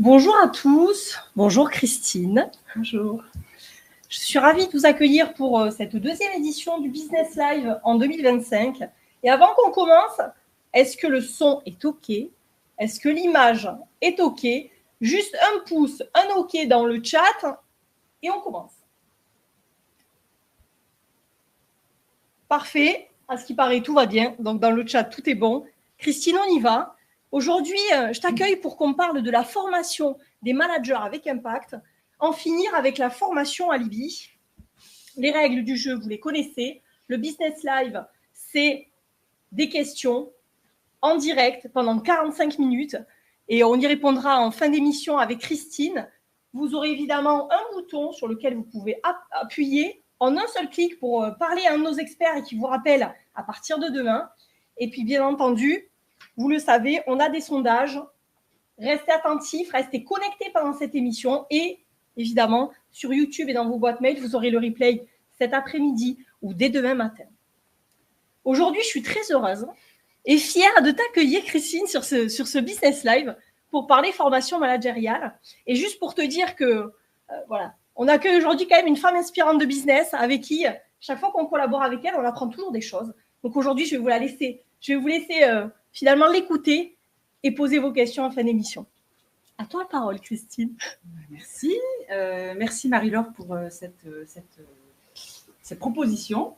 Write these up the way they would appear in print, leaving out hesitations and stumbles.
Bonjour à tous, bonjour Christine. Bonjour. Je suis ravie de vous accueillir pour cette deuxième édition du Business Live en 2025. Et avant qu'on commence, est-ce que le son est OK? Est-ce que l'image est OK? Juste un pouce, un OK dans le chat et on commence. Parfait, à ce qui paraît, tout va bien. Donc dans le chat, tout est bon. Christine, on y va. Aujourd'hui, je t'accueille pour qu'on parle de la formation des managers avec impact, en finir avec la formation Alibi. Les règles du jeu, vous les connaissez. Le Business Live, c'est des questions en direct pendant 45 minutes et on y répondra en fin d'émission avec Christine. Vous aurez évidemment un bouton sur lequel vous pouvez appuyer en un seul clic pour parler à un de nos experts et qui vous rappelle à partir de demain. Et puis, bien entendu, vous le savez, on a des sondages. Restez attentifs, restez connectés pendant cette émission et évidemment, sur YouTube et dans vos boîtes mail, vous aurez le replay cet après-midi ou dès demain matin. Aujourd'hui, je suis très heureuse et fière de t'accueillir, Christine, sur ce Business Live pour parler formation managériale. Et juste pour te dire que, voilà, on accueille aujourd'hui quand même une femme inspirante de business avec qui, chaque fois qu'on collabore avec elle, on apprend toujours des choses. Donc aujourd'hui, je vais vous laisser finalement l'écouter et poser vos questions en fin d'émission. À toi la parole, Christine. Merci. Merci Marie-Laure pour cette proposition.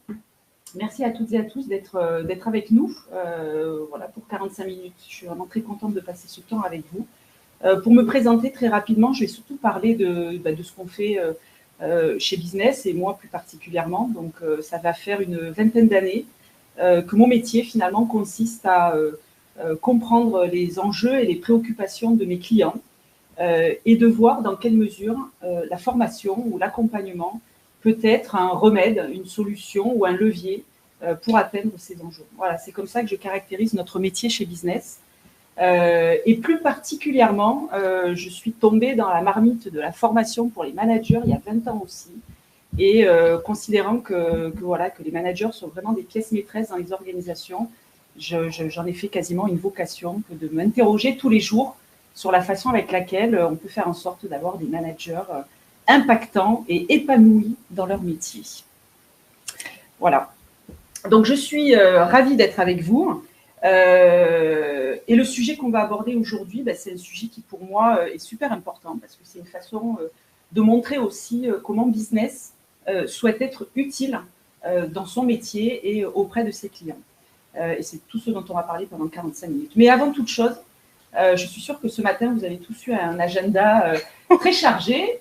Merci à toutes et à tous d'être avec nous voilà, pour 45 minutes. Je suis vraiment très contente de passer ce temps avec vous. Pour me présenter très rapidement, je vais surtout parler de ce qu'on fait chez Business et moi plus particulièrement. Donc, ça va faire une vingtaine d'années que mon métier finalement consiste à comprendre les enjeux et les préoccupations de mes clients et de voir dans quelle mesure la formation ou l'accompagnement peut être un remède, une solution ou un levier pour atteindre ces enjeux. Voilà, c'est comme ça que je caractérise notre métier chez Business. Et plus particulièrement, je suis tombée dans la marmite de la formation pour les managers il y a 20 ans aussi. Et considérant que les managers sont vraiment des pièces maîtresses dans les organisations, j'en ai fait quasiment une vocation que de m'interroger tous les jours sur la façon avec laquelle on peut faire en sorte d'avoir des managers impactants et épanouis dans leur métier. Voilà. Donc, je suis ravie d'être avec vous. Et le sujet qu'on va aborder aujourd'hui, c'est un sujet qui, pour moi, est super important parce que c'est une façon de montrer aussi comment Business souhaite être utile dans son métier et auprès de ses clients. Et c'est tout ce dont on va parler pendant 45 minutes. Mais avant toute chose, je suis sûre que ce matin, vous avez tous eu un agenda très chargé.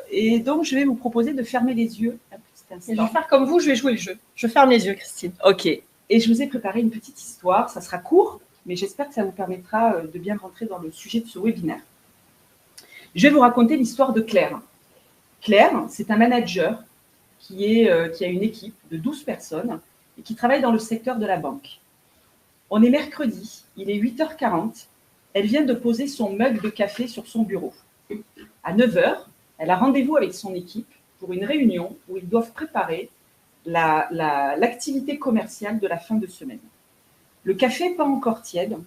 Et donc, je vais vous proposer de fermer les yeux un petit instant. Et je vais faire comme vous, je vais jouer le jeu. Je ferme les yeux, Christine. OK. Et je vous ai préparé une petite histoire. Ça sera court, mais j'espère que ça vous permettra de bien rentrer dans le sujet de ce webinaire. Je vais vous raconter l'histoire de Claire. Claire, c'est un manager qui a une équipe de 12 personnes et qui travaille dans le secteur de la banque. On est mercredi, il est 8h40. Elle vient de poser son mug de café sur son bureau. À 9h, elle a rendez-vous avec son équipe pour une réunion où ils doivent préparer l'activité commerciale de la fin de semaine. Le café n'est pas encore tiède.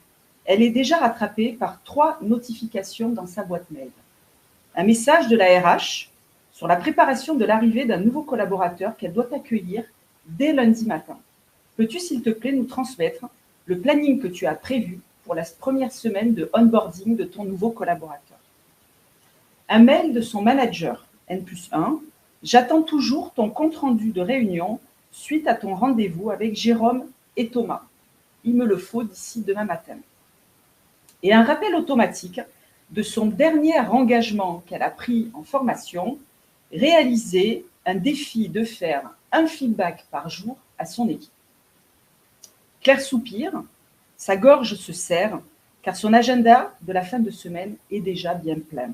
Elle est déjà rattrapée par 3 notifications dans sa boîte mail. Un message de la RH sur la préparation de l'arrivée d'un nouveau collaborateur qu'elle doit accueillir dès lundi matin. Peux-tu, s'il te plaît, nous transmettre le planning que tu as prévu pour la première semaine de onboarding de ton nouveau collaborateur? Un mail de son manager, N+1, j'attends toujours ton compte-rendu de réunion suite à ton rendez-vous avec Jérôme et Thomas. Il me le faut d'ici demain matin. Et un rappel automatique de son dernier engagement qu'elle a pris en formation, réaliser un défi de faire un feedback par jour à son équipe. Claire soupire, sa gorge se serre, car son agenda de la fin de semaine est déjà bien plein.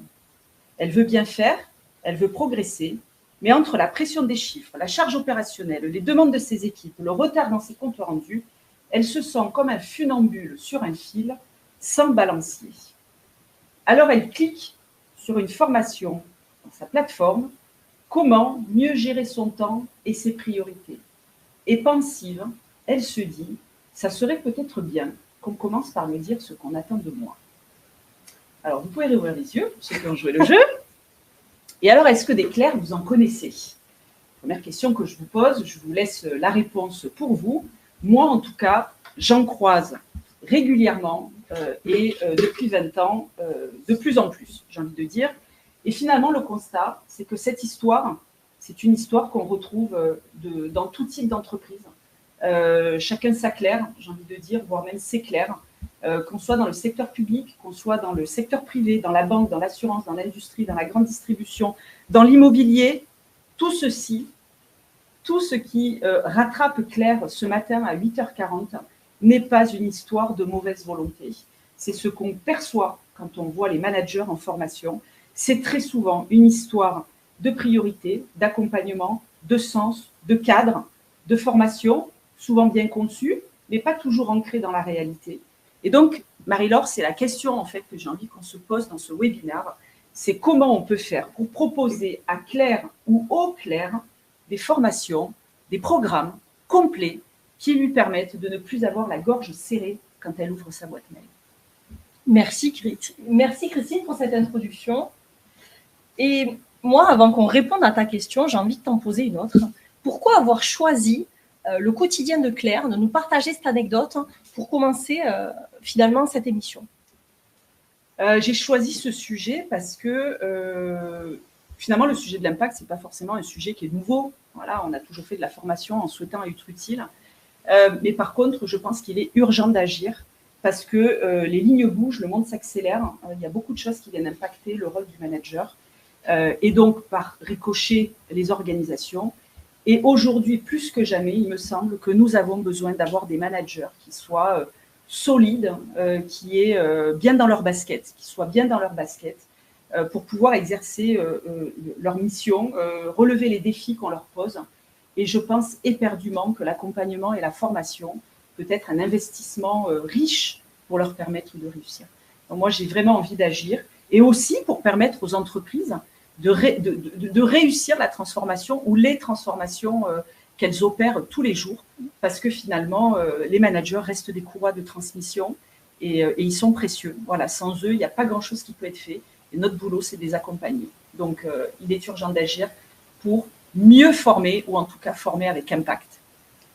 Elle veut bien faire, elle veut progresser, mais entre la pression des chiffres, la charge opérationnelle, les demandes de ses équipes, le retard dans ses comptes rendus, elle se sent comme un funambule sur un fil, sans balancier. Alors elle clique sur une formation dans sa plateforme, comment mieux gérer son temps et ses priorités. Et pensive, elle se dit, ça serait peut-être bien qu'on commence par me dire ce qu'on attend de moi. Alors, vous pouvez réouvrir les yeux pour ceux qui ont joué le jeu. Et alors, est-ce que des clercs, vous en connaissez? Première question que je vous pose, je vous laisse la réponse pour vous. Moi, en tout cas, j'en croise régulièrement et depuis 20 ans, de plus en plus, j'ai envie de dire. Et finalement, le constat, c'est que cette histoire, c'est une histoire qu'on retrouve dans tout type d'entreprise. Chacun sa clerc, j'ai envie de dire, voire même ses clercs, qu'on soit dans le secteur public, qu'on soit dans le secteur privé, dans la banque, dans l'assurance, dans l'industrie, dans la grande distribution, dans l'immobilier, tout ceci, tout ce qui rattrape Claire ce matin à 8h40 n'est pas une histoire de mauvaise volonté. C'est ce qu'on perçoit quand on voit les managers en formation. C'est très souvent une histoire de priorité, d'accompagnement, de sens, de cadre, de formation, souvent bien conçue, mais pas toujours ancrée dans la réalité. Et donc, Marie-Laure, c'est la question en fait que j'ai envie qu'on se pose dans ce webinaire, c'est comment on peut faire pour proposer à Claire ou aux Claire des formations, des programmes complets qui lui permettent de ne plus avoir la gorge serrée quand elle ouvre sa boîte mail. Merci Christine pour cette introduction. Et moi, avant qu'on réponde à ta question, j'ai envie de t'en poser une autre. Pourquoi avoir choisi le quotidien de Claire, de nous partager cette anecdote pour commencer finalement cette émission? J'ai choisi ce sujet parce que finalement, le sujet de l'impact, ce n'est pas forcément un sujet qui est nouveau. Voilà, on a toujours fait de la formation en souhaitant être utile. Mais par contre, je pense qu'il est urgent d'agir parce que les lignes bougent, le monde s'accélère. Il y a beaucoup de choses qui viennent impacter le rôle du manager. Et donc, par ricochet, les organisations. Et aujourd'hui, plus que jamais, il me semble que nous avons besoin d'avoir des managers qui soient solides, qui aient bien dans leur basket, qui soient bien dans leur basket, pour pouvoir exercer leur mission, relever les défis qu'on leur pose. Et je pense éperdument que l'accompagnement et la formation peut être un investissement riche pour leur permettre de réussir. Donc moi, j'ai vraiment envie d'agir et aussi pour permettre aux entreprises de réussir la transformation ou les transformations qu'elles opèrent tous les jours, parce que finalement, les managers restent des courroies de transmission et ils sont précieux. Voilà, sans eux, il n'y a pas grand-chose qui peut être fait. Et notre boulot, c'est de les accompagner. Donc, il est urgent d'agir pour mieux former, ou en tout cas former avec impact.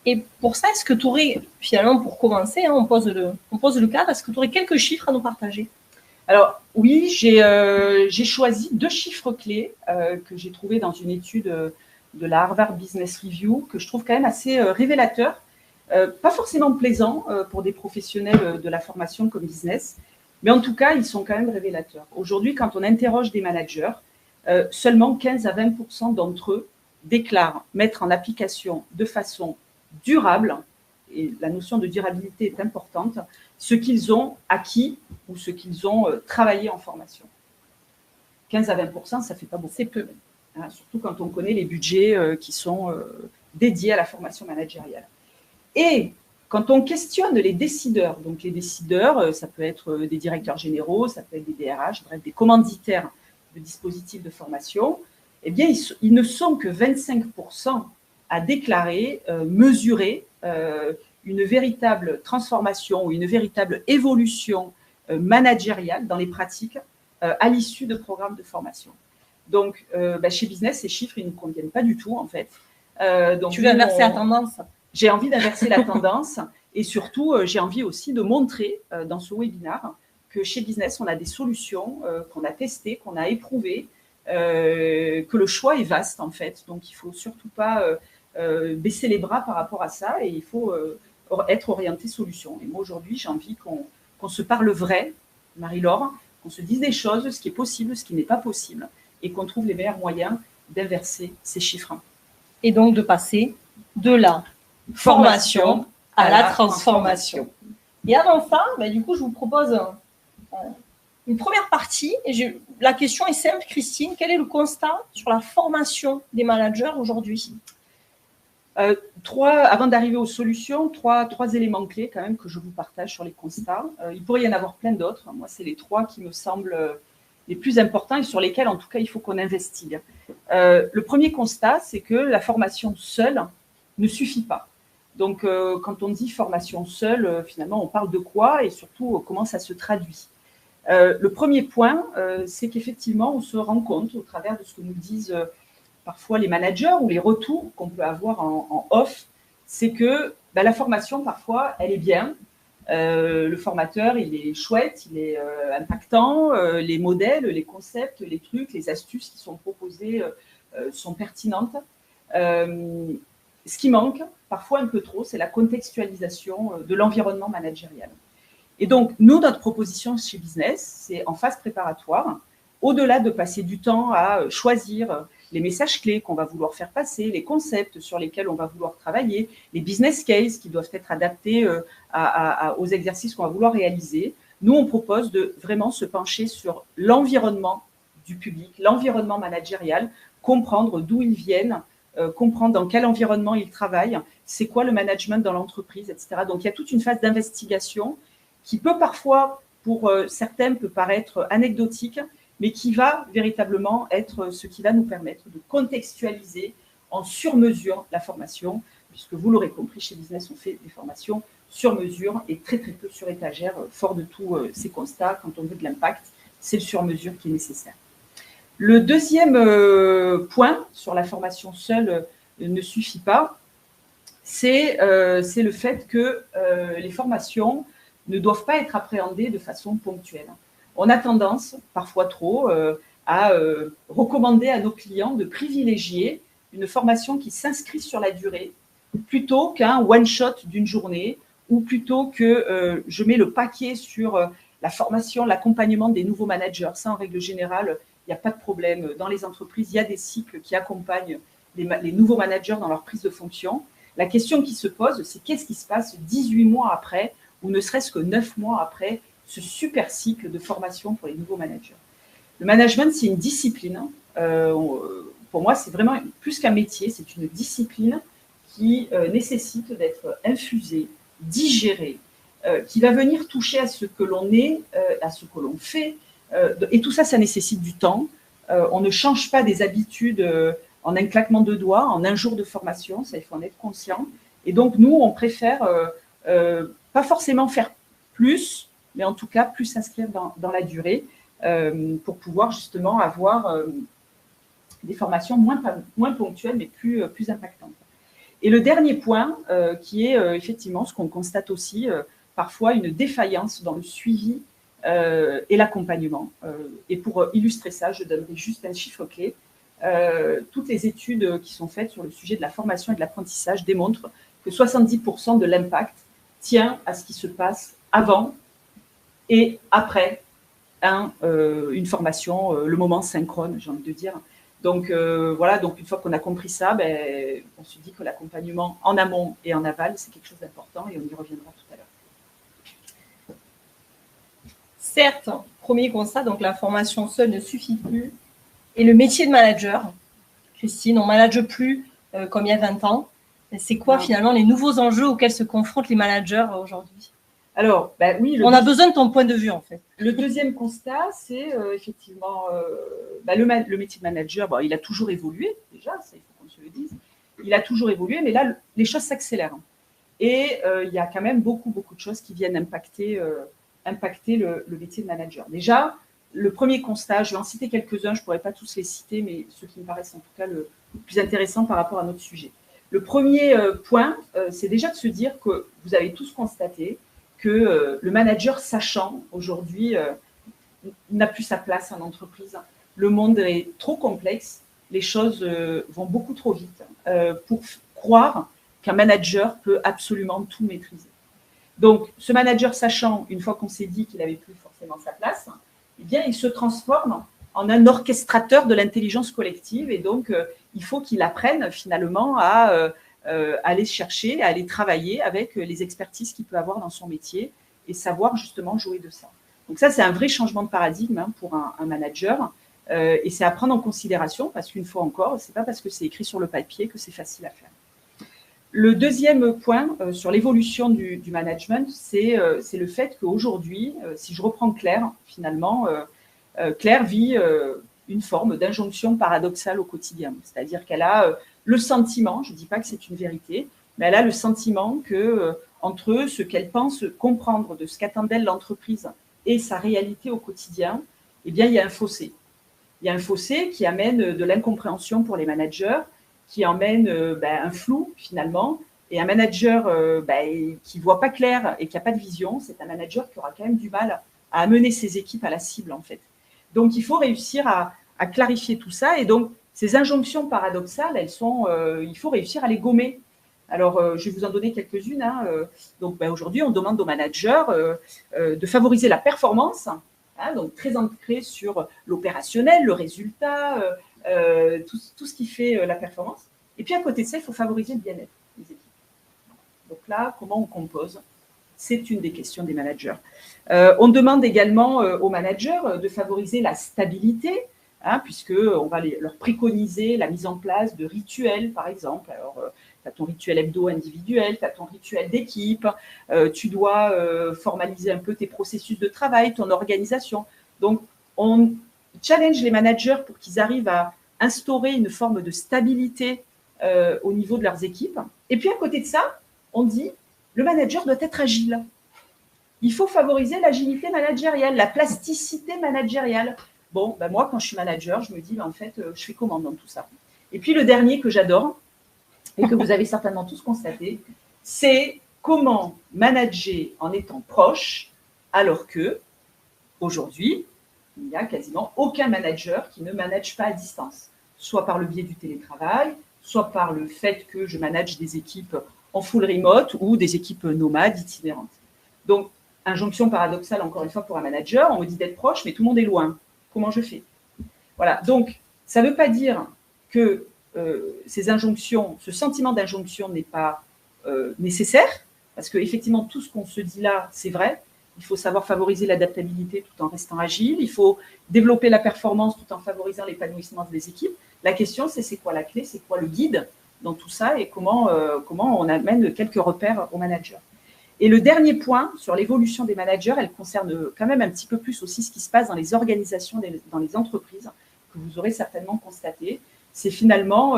Et pour ça, est-ce que tu aurais, finalement, pour commencer, on pose le cadre, est-ce que tu aurais quelques chiffres à nous partager? Alors, oui, j'ai choisi 2 chiffres clés que j'ai trouvés dans une étude de la Harvard Business Review, que je trouve quand même assez révélateur, pas forcément plaisant pour des professionnels de la formation comme business, mais en tout cas, ils sont quand même révélateurs. Aujourd'hui, quand on interroge des managers, seulement 15 à 20% d'entre eux déclarent mettre en application de façon durable, et la notion de durabilité est importante, ce qu'ils ont acquis ou ce qu'ils ont travaillé en formation. 15 à 20%, ça ne fait pas beaucoup. C'est peu. Hein, surtout quand on connaît les budgets qui sont dédiés à la formation managériale. Et quand on questionne les décideurs, donc les décideurs, ça peut être des directeurs généraux, ça peut être des DRH, bref, des commanditaires de dispositifs de formation, eh bien, ils ne sont que 25% à déclarer, mesurer une véritable transformation ou une véritable évolution managériale dans les pratiques à l'issue de programmes de formation. Donc, chez Business, ces chiffres, ils ne nous conviennent pas du tout, en fait. Donc, tu veux inverser la tendance? J'ai envie d'inverser la tendance et surtout, j'ai envie aussi de montrer dans ce webinaire que chez Business, on a des solutions qu'on a testées, qu'on a éprouvées, que le choix est vaste, en fait. Donc, il ne faut surtout pas baisser les bras par rapport à ça et il faut être orienté solution. Et moi, aujourd'hui, j'ai envie qu'on se parle vrai, Marie-Laure, qu'on se dise des choses, ce qui est possible, ce qui n'est pas possible, et qu'on trouve les meilleurs moyens d'inverser ces chiffres. Et donc, de passer de la formation à la transformation. Et avant ça, du coup, je vous propose une première partie. Et la question est simple, Christine. Quel est le constat sur la formation des managers aujourd'hui? Avant d'arriver aux solutions, trois éléments clés quand même que je vous partage sur les constats. Il pourrait y en avoir plein d'autres. Moi, c'est les 3 qui me semblent les plus importants et sur lesquels, en tout cas, il faut qu'on investigue. Le premier constat, c'est que la formation seule ne suffit pas. Donc, quand on dit formation seule, finalement, on parle de quoi et surtout comment ça se traduit. Le premier point, c'est qu'effectivement, on se rend compte au travers de ce que nous disent parfois les managers ou les retours qu'on peut avoir en off, c'est que la formation, parfois, elle est bien. Le formateur, il est chouette, il est impactant. Les modèles, les concepts, les trucs, les astuces qui sont proposées sont pertinentes. Ce qui manque, parfois un peu trop, c'est la contextualisation de l'environnement managérial. Et donc, nous, notre proposition chez Business, c'est en phase préparatoire, au-delà de passer du temps à choisir les messages clés qu'on va vouloir faire passer, les concepts sur lesquels on va vouloir travailler, les business cases qui doivent être adaptés aux exercices qu'on va vouloir réaliser. Nous, on propose de vraiment se pencher sur l'environnement du public, l'environnement managérial, comprendre d'où ils viennent, comprendre dans quel environnement ils travaillent, c'est quoi le management dans l'entreprise, etc. Donc, il y a toute une phase d'investigation qui peut parfois, pour certains, peut paraître anecdotique, mais qui va véritablement être ce qui va nous permettre de contextualiser en sur-mesure la formation, puisque vous l'aurez compris, chez Business, on fait des formations sur mesure et très très peu sur étagère, fort de tous ces constats. Quand on veut de l'impact, c'est le sur-mesure qui est nécessaire. Le deuxième point sur la formation seule ne suffit pas, c'est le fait que les formations ne doivent pas être appréhendées de façon ponctuelle. On a tendance, parfois trop, à recommander à nos clients de privilégier une formation qui s'inscrit sur la durée plutôt qu'un one-shot d'une journée ou plutôt que je mets le paquet sur la formation, l'accompagnement des nouveaux managers. Ça, en règle générale, il n'y a pas de problème. Dans les entreprises, il y a des cycles qui accompagnent les nouveaux managers dans leur prise de fonction. La question qui se pose, c'est qu'est-ce qui se passe 18 mois après ou ne serait-ce que 9 mois après ce super cycle de formation pour les nouveaux managers. Le management, c'est une discipline. Pour moi, c'est vraiment plus qu'un métier, c'est une discipline qui nécessite d'être infusée, digérée, qui va venir toucher à ce que l'on est, à ce que l'on fait. Et tout ça, ça nécessite du temps. On ne change pas des habitudes en un claquement de doigts, en un jour de formation, ça, il faut en être conscient. Et donc, nous, on préfère pas forcément faire plus, mais en tout cas, plus s'inscrire dans la durée pour pouvoir justement avoir des formations moins ponctuelles, mais plus impactantes. Et le dernier point, qui est effectivement ce qu'on constate aussi, parfois une défaillance dans le suivi et l'accompagnement. Et pour illustrer ça, je donnerai juste un chiffre clé. Toutes les études qui sont faites sur le sujet de la formation et de l'apprentissage démontrent que 70% de l'impact tient à ce qui se passe avant et après une formation, le moment synchrone, j'ai envie de dire. Donc voilà, donc une fois qu'on a compris ça, on se dit que l'accompagnement en amont et en aval, c'est quelque chose d'important et on y reviendra tout à l'heure. Certes, premier constat, donc la formation seule ne suffit plus. Et le métier de manager, Christine, on ne manage plus comme il y a 20 ans. C'est quoi finalement les nouveaux enjeux auxquels se confrontent les managers aujourd'hui? Alors, oui. On a besoin de ton point de vue, en fait. Le deuxième constat, c'est effectivement le métier de manager. Il a toujours évolué, déjà, ça, il faut qu'on se le dise. Il a toujours évolué, mais là, les choses s'accélèrent. Et il y a quand même beaucoup de choses qui viennent impacter le métier de manager. Déjà, le premier constat, je vais en citer quelques-uns, je ne pourrais pas tous les citer, mais ceux qui me paraissent en tout cas le plus intéressant par rapport à notre sujet. Le premier point, c'est déjà de se dire que vous avez tous constaté que le manager sachant, aujourd'hui, n'a plus sa place en entreprise. Le monde est trop complexe, les choses vont beaucoup trop vite pour croire qu'un manager peut absolument tout maîtriser. Donc, ce manager sachant, une fois qu'on s'est dit qu'il n'avait plus forcément sa place, eh bien, il se transforme en un orchestrateur de l'intelligence collective et donc, il faut qu'il apprenne finalement à aller chercher, à aller travailler avec les expertises qu'il peut avoir dans son métier et savoir justement jouer de ça. Donc ça, c'est un vrai changement de paradigme pour un manager et c'est à prendre en considération parce qu'une fois encore, ce n'est pas parce que c'est écrit sur le papier que c'est facile à faire. Le deuxième point sur l'évolution du management, c'est le fait qu'aujourd'hui, si je reprends Claire, finalement, Claire vit une forme d'injonction paradoxale au quotidien. C'est-à-dire qu'elle a le sentiment, je ne dis pas que c'est une vérité, mais elle a le sentiment que entre ce qu'elle pense comprendre de ce qu'attend d'elle l'entreprise et sa réalité au quotidien, eh bien, il y a un fossé. Il y a un fossé qui amène de l'incompréhension pour les managers, qui emmène un flou finalement. Et un manager qui ne voit pas clair et qui n'a pas de vision, c'est un manager qui aura quand même du mal à amener ses équipes à la cible en fait. Donc, il faut réussir à clarifier tout ça. Et donc, ces injonctions paradoxales, il faut réussir à les gommer. Alors, je vais vous en donner quelques-unes. Donc, aujourd'hui, on demande aux managers de favoriser la performance, donc très ancré sur l'opérationnel, le résultat, tout ce qui fait la performance. Et puis, à côté de ça, il faut favoriser le bien-être des équipes. Donc là, comment on compose? C'est une des questions des managers. On demande également aux managers de favoriser la stabilité, puisqu'on va leur préconiser la mise en place de rituels, par exemple. Alors, tu as ton rituel hebdo individuel, tu as ton rituel d'équipe, tu dois formaliser un peu tes processus de travail, ton organisation. Donc, on challenge les managers pour qu'ils arrivent à instaurer une forme de stabilité au niveau de leurs équipes. Et puis, à côté de ça, on dit le manager doit être agile. Il faut favoriser l'agilité managériale, la plasticité managériale. Bon, moi, quand je suis manager, je me dis, en fait, je fais comment dans tout ça? Et puis, le dernier que j'adore, et que vous avez certainement tous constaté, c'est comment manager en étant proche, alors que, aujourd'hui, il n'y a quasiment aucun manager qui ne manage pas à distance, soit par le biais du télétravail, soit par le fait que je manage des équipes en full remote ou des équipes nomades, itinérantes. Donc, injonction paradoxale, encore une fois, pour un manager, on me dit d'être proche, mais tout le monde est loin. Comment je fais? Voilà, donc, ça ne veut pas dire que ces injonctions, ce sentiment d'injonction n'est pas nécessaire, parce qu'effectivement, tout ce qu'on se dit là, c'est vrai. Il faut savoir favoriser l'adaptabilité tout en restant agile. Il faut développer la performance tout en favorisant l'épanouissement des équipes. La question, c'est quoi la clé? C'est quoi le guide dans tout ça et comment on amène quelques repères aux managers. Et le dernier point sur l'évolution des managers, elle concerne quand même un petit peu plus aussi ce qui se passe dans les organisations, dans les entreprises, que vous aurez certainement constaté. C'est finalement,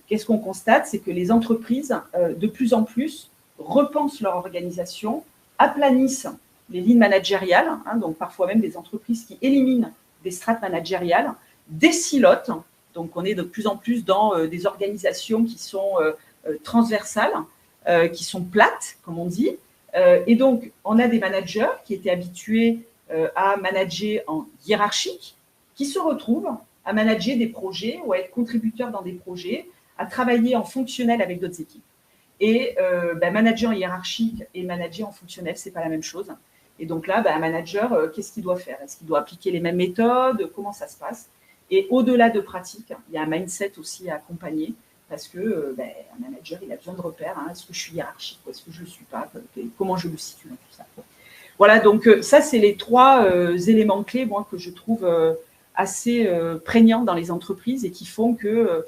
qu'est-ce qu'on constate? C'est que les entreprises, de plus en plus, repensent leur organisation, aplanissent les lignes managériales, donc parfois même des entreprises qui éliminent des strates managériales, désilotent. Donc, on est de plus en plus dans des organisations qui sont transversales, qui sont plates, comme on dit. Et donc, on a des managers qui étaient habitués à manager en hiérarchique, qui se retrouvent à manager des projets ou à être contributeurs dans des projets, à travailler en fonctionnel avec d'autres équipes. Et manager en hiérarchique et manager en fonctionnel, ce n'est pas la même chose. Et donc là, un manager, qu'est-ce qu'il doit faire? Est-ce qu'il doit appliquer les mêmes méthodes? Comment ça se passe? Et au-delà de pratique, il y a un mindset aussi à accompagner parce que un manager, il a besoin de repères. Est-ce que je suis hiérarchique ou est-ce que je ne le suis pas? Comment je le situe dans tout ça? Voilà, donc ça, c'est les trois éléments clés, moi, que je trouve assez prégnants dans les entreprises et qui font que,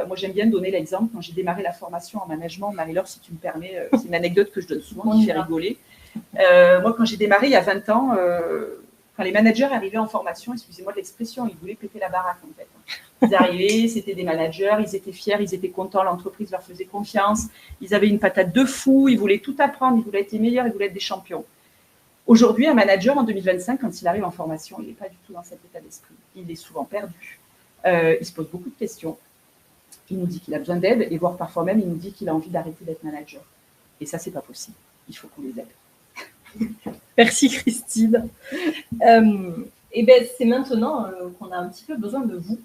moi, j'aime bien donner l'exemple. Quand j'ai démarré la formation en management, Marie-Laure, si tu me permets, c'est une anecdote que je donne souvent qui fait rigoler. Moi, quand j'ai démarré il y a 20 ans, quand les managers arrivaient en formation, excusez-moi de l'expression, ils voulaient péter la baraque en fait. Ils arrivaient, c'était des managers, ils étaient fiers, ils étaient contents, l'entreprise leur faisait confiance, ils avaient une patate de fou, ils voulaient tout apprendre, ils voulaient être les meilleurs, ils voulaient être des champions. Aujourd'hui, un manager en 2025, quand il arrive en formation, il n'est pas du tout dans cet état d'esprit. Il est souvent perdu, il se pose beaucoup de questions, il nous dit qu'il a besoin d'aide et voire parfois même il nous dit qu'il a envie d'arrêter d'être manager. Et ça, c'est pas possible. Il faut qu'on les aide. Merci Christine. C'est maintenant qu'on a un petit peu besoin de vous.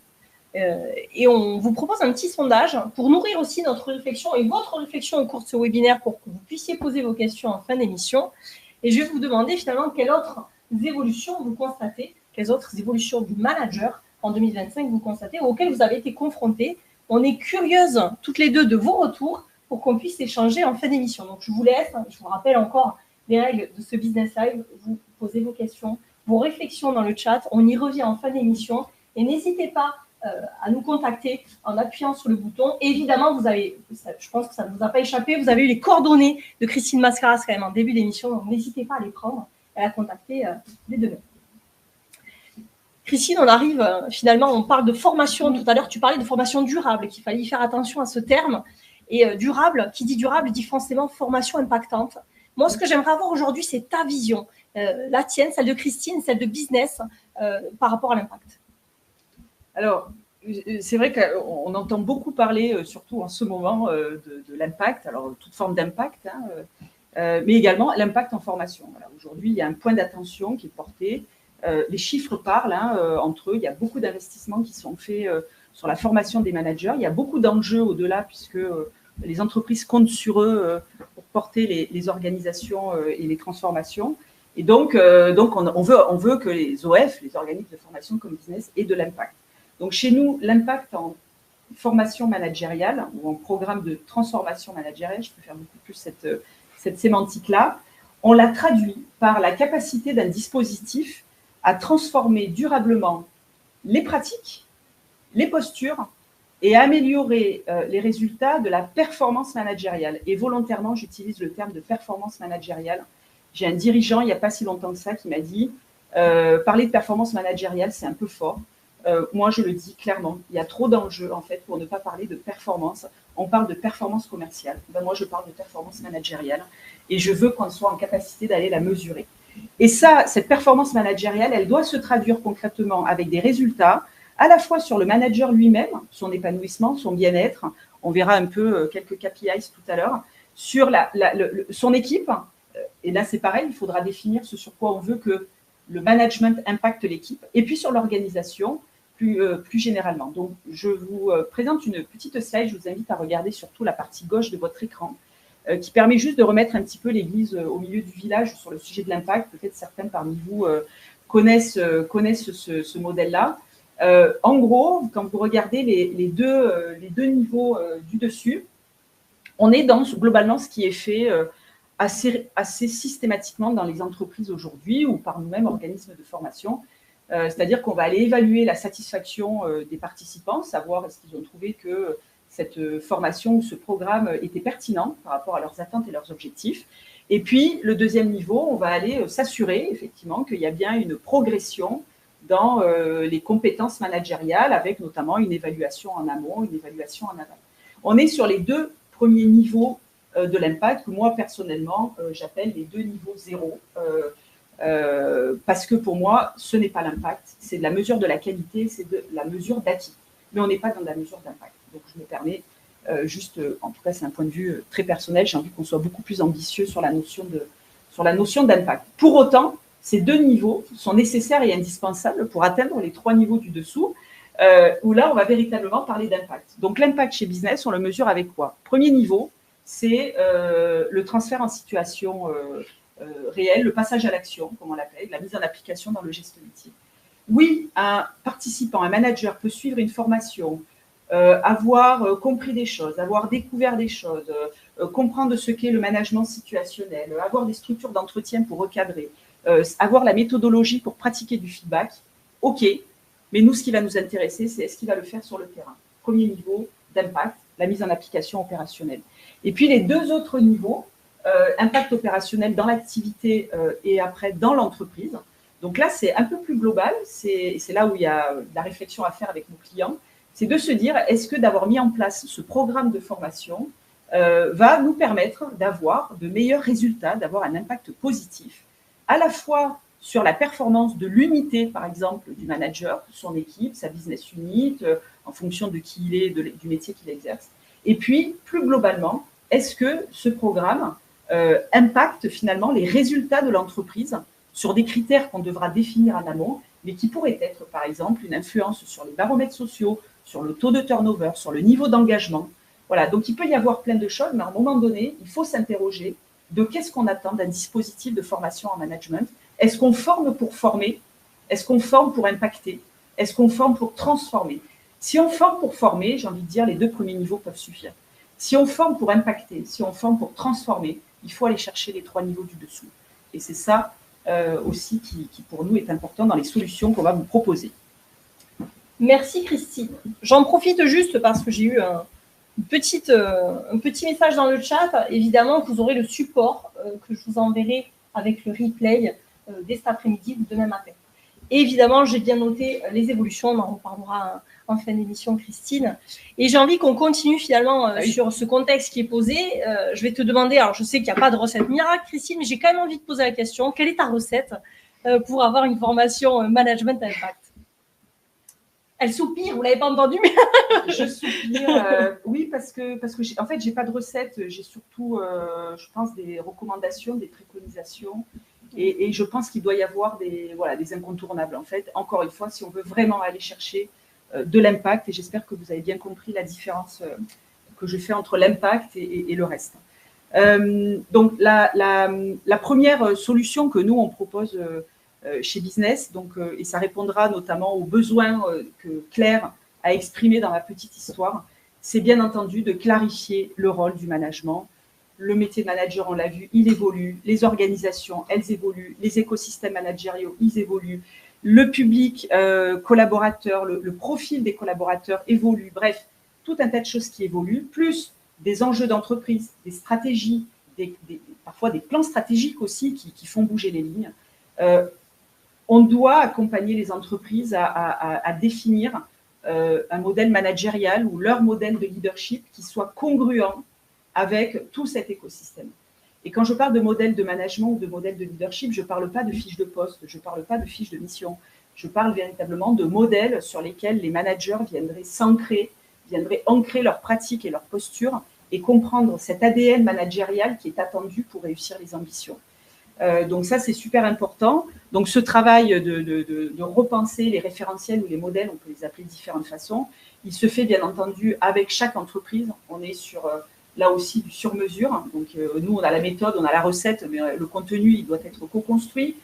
Et on vous propose un petit sondage pour nourrir aussi notre réflexion et votre réflexion au cours de ce webinaire pour que vous puissiez poser vos questions en fin d'émission. Et je vais vous demander finalement quelles autres évolutions vous constatez, quelles autres évolutions du manager en 2025 vous constatez ou auxquelles vous avez été confrontés. On est curieuses toutes les deux de vos retours pour qu'on puisse échanger en fin d'émission. Donc je vous laisse, je vous rappelle encore les règles de ce Business Live, vous posez vos questions, vos réflexions dans le chat, on y revient en fin d'émission et n'hésitez pas à nous contacter en appuyant sur le bouton. Et évidemment, vous avez, je pense que ça ne vous a pas échappé, vous avez eu les coordonnées de Christine Mascaras quand même en début d'émission, donc n'hésitez pas à les prendre et à la contacter dès demain. Christine, on arrive finalement, on parle de formation. Tout à l'heure, tu parlais de formation durable, qu'il fallait y faire attention à ce terme. Et durable, qui dit durable, dit forcément formation impactante. Moi, ce que j'aimerais avoir aujourd'hui, c'est ta vision, la tienne, celle de Christine, celle de business, par rapport à l'impact. Alors, c'est vrai qu'on entend beaucoup parler, surtout en ce moment, de l'impact, alors toute forme d'impact, mais également l'impact en formation. Voilà, aujourd'hui, il y a un point d'attention qui est porté. Les chiffres parlent entre eux. Il y a beaucoup d'investissements qui sont faits sur la formation des managers. Il y a beaucoup d'enjeux au-delà, puisque les entreprises comptent sur eux pour porter les organisations et les transformations. Et donc on veut que les OF, les organismes de formation comme business, aient de l'impact. Donc, chez nous, l'impact en formation managériale ou en programme de transformation managériale, je préfère beaucoup plus cette sémantique-là, on l'a traduit par la capacité d'un dispositif à transformer durablement les pratiques, les postures et à améliorer les résultats de la performance managériale. Et volontairement, j'utilise le terme de performance managériale. J'ai un dirigeant, il n'y a pas si longtemps que ça, qui m'a dit parler de performance managériale, c'est un peu fort. Moi, je le dis clairement, il y a trop d'enjeux, en fait, pour ne pas parler de performance. On parle de performance commerciale. Ben, moi, je parle de performance managériale et je veux qu'on soit en capacité d'aller la mesurer. Et ça, cette performance managériale, elle doit se traduire concrètement avec des résultats, à la fois sur le manager lui-même, son épanouissement, son bien-être. On verra un peu quelques KPIs tout à l'heure, sur son équipe. Et là, c'est pareil, il faudra définir ce sur quoi on veut que le management impacte l'équipe, et puis sur l'organisation, plus généralement. Donc, je vous présente une petite slide, je vous invite à regarder surtout la partie gauche de votre écran, qui permet juste de remettre un petit peu l'église au milieu du village sur le sujet de l'impact. Peut-être certains parmi vous connaissent ce modèle-là. En gros, quand vous regardez les deux niveaux du dessus, on est dans globalement ce qui est fait assez systématiquement dans les entreprises aujourd'hui ou par nous-mêmes, organismes de formation. C'est-à-dire qu'on va aller évaluer la satisfaction des participants, savoir est-ce qu'ils ont trouvé que cette formation ou ce programme était pertinent par rapport à leurs attentes et leurs objectifs. Et puis, le deuxième niveau, on va aller s'assurer effectivement qu'il y a bien une progression dans les compétences managériales, avec notamment une évaluation en amont, une évaluation en aval. On est sur les deux premiers niveaux de l'impact que moi, personnellement, j'appelle les deux niveaux zéro. Parce que pour moi, ce n'est pas l'impact, c'est de la mesure de la qualité, c'est de la mesure d'acquis. Mais on n'est pas dans la mesure d'impact. Donc, je me permets en tout cas, c'est un point de vue très personnel, j'ai envie qu'on soit beaucoup plus ambitieux sur la notion d'impact. Pour autant, ces deux niveaux sont nécessaires et indispensables pour atteindre les trois niveaux du dessous, où là, on va véritablement parler d'impact. Donc, l'impact chez business, on le mesure avec quoi? Premier niveau, c'est le transfert en situation réelle, le passage à l'action, comme on l'appelle, la mise en application dans le geste métier. Oui, un participant, un manager peut suivre une formation, avoir compris des choses, avoir découvert des choses, comprendre ce qu'est le management situationnel, avoir des structures d'entretien pour recadrer, avoir la méthodologie pour pratiquer du feedback. OK, mais nous, ce qui va nous intéresser, c'est est-ce qu'il va le faire sur le terrain. Premier niveau d'impact, la mise en application opérationnelle. Et puis, les deux autres niveaux, impact opérationnel dans l'activité et après dans l'entreprise. Donc là, c'est un peu plus global. C'est là où il y a de la réflexion à faire avec nos clients. C'est de se dire, est-ce que d'avoir mis en place ce programme de formation va nous permettre d'avoir de meilleurs résultats, d'avoir un impact positif, à la fois sur la performance de l'unité, par exemple, du manager, son équipe, sa business unit, en fonction de qui il est, du métier qu'il exerce. Et puis, plus globalement, est-ce que ce programme impacte finalement les résultats de l'entreprise sur des critères qu'on devra définir en amont, mais qui pourraient être, par exemple, une influence sur les baromètres sociaux, sur le taux de turnover, sur le niveau d'engagement. Voilà, donc il peut y avoir plein de choses, mais à un moment donné, il faut s'interroger de qu'est-ce qu'on attend d'un dispositif de formation en management. Est-ce qu'on forme pour former? Est-ce qu'on forme pour impacter? Est-ce qu'on forme pour transformer? Si on forme pour former, j'ai envie de dire, les deux premiers niveaux peuvent suffire. Si on forme pour impacter, si on forme pour transformer, il faut aller chercher les trois niveaux du dessous. Et c'est ça aussi qui, pour nous, est important dans les solutions qu'on va vous proposer. Merci Christine. J'en profite juste parce que j'ai eu un petit message dans le chat. Évidemment, vous aurez le support que je vous enverrai avec le replay dès cet après-midi ou demain matin. Et évidemment, j'ai bien noté les évolutions, on en reparlera en fin d'émission, Christine. Et j'ai envie qu'on continue finalement sur ce contexte qui est posé. Je vais te demander, alors je sais qu'il n'y a pas de recette miracle, Christine, mais j'ai quand même envie de poser la question, quelle est ta recette pour avoir une formation management impact? Elle soupire, vous ne l'avez pas entendu, mais... Je soupire, oui, parce que en fait, je n'ai pas de recette, j'ai surtout, je pense, des recommandations, des préconisations, et je pense qu'il doit y avoir des incontournables, en fait. Encore une fois, si on veut vraiment aller chercher de l'impact, et j'espère que vous avez bien compris la différence que je fais entre l'impact et le reste. Donc, la première solution que nous, on propose chez Business, donc, et ça répondra notamment aux besoins que Claire a exprimé dans ma petite histoire, c'est bien entendu de clarifier le rôle du management. Le métier de manager, on l'a vu, il évolue, les organisations, elles évoluent, les écosystèmes managériaux, ils évoluent, le public collaborateur, le profil des collaborateurs évolue, bref, tout un tas de choses qui évoluent, plus des enjeux d'entreprise, des stratégies, parfois des plans stratégiques aussi qui font bouger les lignes. On doit accompagner les entreprises à définir un modèle managérial ou leur modèle de leadership qui soit congruent avec tout cet écosystème. Et quand je parle de modèle de management ou de modèle de leadership, je ne parle pas de fiches de poste, je ne parle pas de fiches de mission, je parle véritablement de modèles sur lesquels les managers viendraient s'ancrer, viendraient ancrer leurs pratiques et leurs postures et comprendre cet ADN managérial qui est attendu pour réussir les ambitions. Donc ça, c'est super important. Donc ce travail de repenser les référentiels ou les modèles, on peut les appeler de différentes façons, il se fait bien entendu avec chaque entreprise. On est sur, là aussi, du sur-mesure. Donc nous, on a la méthode, on a la recette, mais le contenu, il doit être co-construit.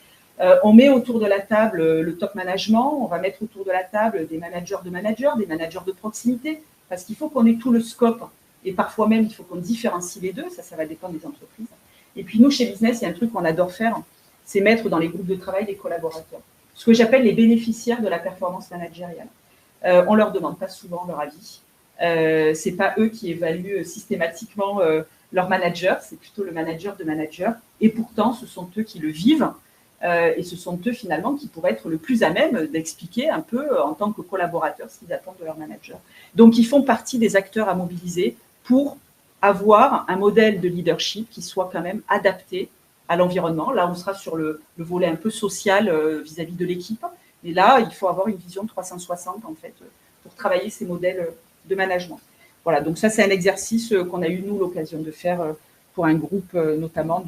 On met autour de la table le top management, on va mettre autour de la table des managers, des managers de proximité, parce qu'il faut qu'on ait tout le scope. Et parfois même, il faut qu'on différencie les deux, ça va dépendre des entreprises. Et puis nous, chez Business, il y a un truc qu'on adore faire, c'est mettre dans les groupes de travail des collaborateurs. Ce que j'appelle les bénéficiaires de la performance managériale. On ne leur demande pas souvent leur avis. Ce n'est pas eux qui évaluent systématiquement leur manager, c'est plutôt le manager de manager. Et pourtant, ce sont eux qui le vivent. Et ce sont eux, finalement, qui pourraient être le plus à même d'expliquer un peu, en tant que collaborateurs, ce qu'ils attendent de leur manager. Donc, ils font partie des acteurs à mobiliser pour avoir un modèle de leadership qui soit quand même adapté à l'environnement. Là, on sera sur le volet un peu social vis-à-vis de l'équipe. Mais là, il faut avoir une vision de 360, en fait, pour travailler ces modèles de management. Voilà, donc ça, c'est un exercice qu'on a eu, nous, l'occasion de faire pour un groupe notamment,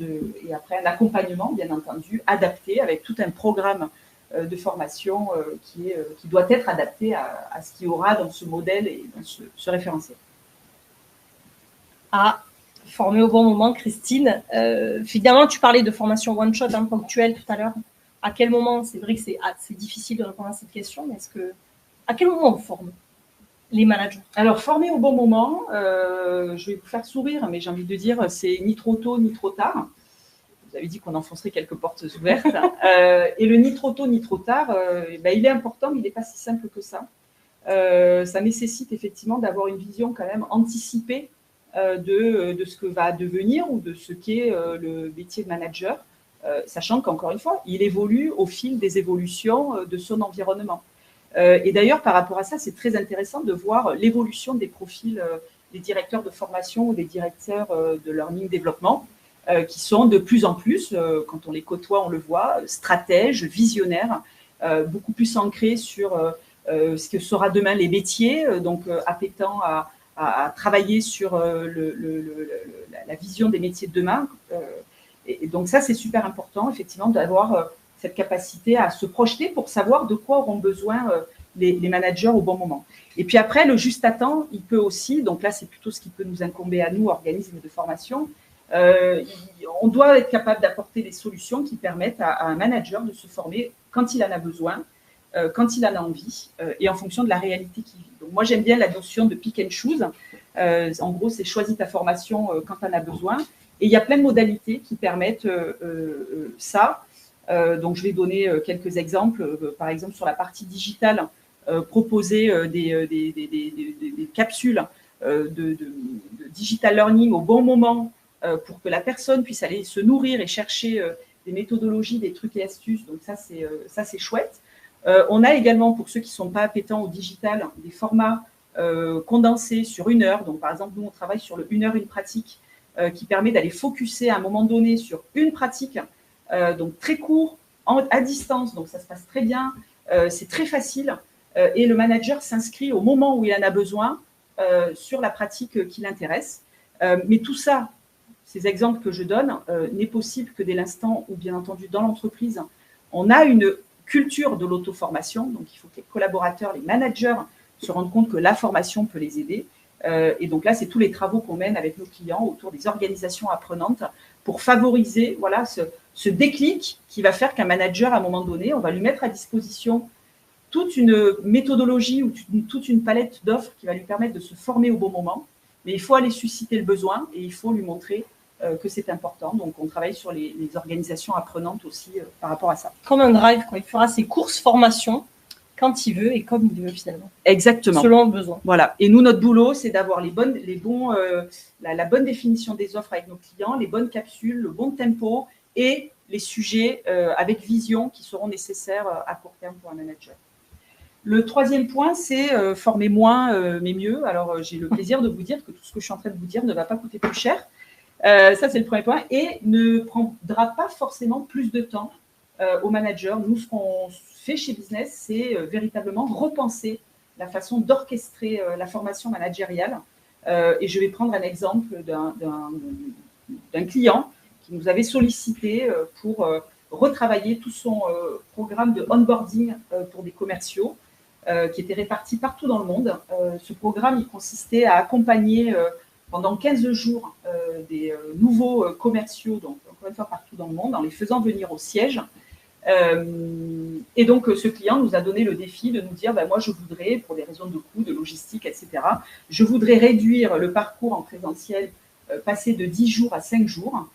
et après un accompagnement, bien entendu, adapté, avec tout un programme de formation qui doit être adapté à ce qu'il y aura dans ce modèle et dans ce référentiel. À former au bon moment, Christine. Finalement, tu parlais de formation one-shot ponctuelle tout à l'heure. À quel moment, c'est vrai que c'est difficile de répondre à cette question, mais à quel moment on forme les managers? Alors, former au bon moment, je vais vous faire sourire, mais j'ai envie de dire, c'est ni trop tôt, ni trop tard. Vous avez dit qu'on enfoncerait quelques portes ouvertes. Et le ni trop tôt, ni trop tard, il est important, mais il n'est pas si simple que ça. Ça nécessite effectivement d'avoir une vision quand même anticipée de ce que va devenir ou de ce qu'est le métier de manager, sachant qu'encore une fois, il évolue au fil des évolutions de son environnement. Et d'ailleurs, par rapport à ça, c'est très intéressant de voir l'évolution des profils des directeurs de formation ou des directeurs de learning développement, qui sont de plus en plus, quand on les côtoie, on le voit, stratèges, visionnaires, beaucoup plus ancrés sur ce que sera demain les métiers, donc appétant à travailler sur la vision des métiers de demain. Et donc ça, c'est super important, effectivement, d'avoir cette capacité à se projeter pour savoir de quoi auront besoin les managers au bon moment. Et puis après, le juste à temps, il peut aussi, donc là, c'est plutôt ce qui peut nous incomber à nous, organismes de formation, on doit être capable d'apporter des solutions qui permettent à un manager de se former quand il en a besoin, quand il en a envie, et en fonction de la réalité qu'il vit. Donc moi, j'aime bien la notion de pick and choose. En gros, c'est choisis ta formation quand tu en as besoin. Et il y a plein de modalités qui permettent ça. Donc, je vais donner quelques exemples. Par exemple, sur la partie digitale, proposer des capsules de digital learning au bon moment pour que la personne puisse aller se nourrir et chercher des méthodologies, des trucs et astuces. Donc, ça, c'est chouette. On a également, pour ceux qui ne sont pas appétents au digital, des formats condensés sur 1 heure. Donc, par exemple, nous, on travaille sur le 1 heure, une pratique, qui permet d'aller focuser à un moment donné sur une pratique, donc très court, à distance, donc ça se passe très bien, c'est très facile, et le manager s'inscrit au moment où il en a besoin sur la pratique qui l'intéresse. Mais tout ça, ces exemples que je donne, n'est possible que dès l'instant où, bien entendu, dans l'entreprise, on a une culture de l'auto-formation. Donc, il faut que les collaborateurs, les managers se rendent compte que la formation peut les aider. Et donc là, c'est tous les travaux qu'on mène avec nos clients autour des organisations apprenantes pour favoriser voilà, ce déclic qui va faire qu'un manager, à un moment donné, on va lui mettre à disposition toute une méthodologie ou toute une palette d'offres qui va lui permettre de se former au bon moment. Mais il faut aller susciter le besoin et il faut lui montrer que c'est important. Donc, on travaille sur les organisations apprenantes aussi par rapport à ça. Comme un drive, quoi. Il fera ses courses formation quand il veut et comme il veut finalement. Exactement. Selon le besoin. Voilà. Et nous, notre boulot, c'est d'avoir la bonne définition des offres avec nos clients, les bonnes capsules, le bon tempo et les sujets avec vision qui seront nécessaires à court terme pour un manager. Le troisième point, c'est former moins mais mieux. Alors, j'ai le plaisir de vous dire que tout ce que je suis en train de vous dire ne va pas coûter plus cher. Ça, c'est le premier point. Et ne prendra pas forcément plus de temps au manager. Nous, ce qu'on fait chez Business, c'est véritablement repenser la façon d'orchestrer la formation managériale. Et je vais prendre un exemple d'un client qui nous avait sollicité pour retravailler tout son programme de onboarding pour des commerciaux qui était réparti partout dans le monde. Ce programme, il consistait à accompagner pendant 15 jours des nouveaux commerciaux, donc encore une fois partout dans le monde, en les faisant venir au siège. Et donc, ce client nous a donné le défi de nous dire, moi, je voudrais, pour des raisons de coût, de logistique, etc., je voudrais réduire le parcours en présentiel, passer de 10 jours à 5 jours.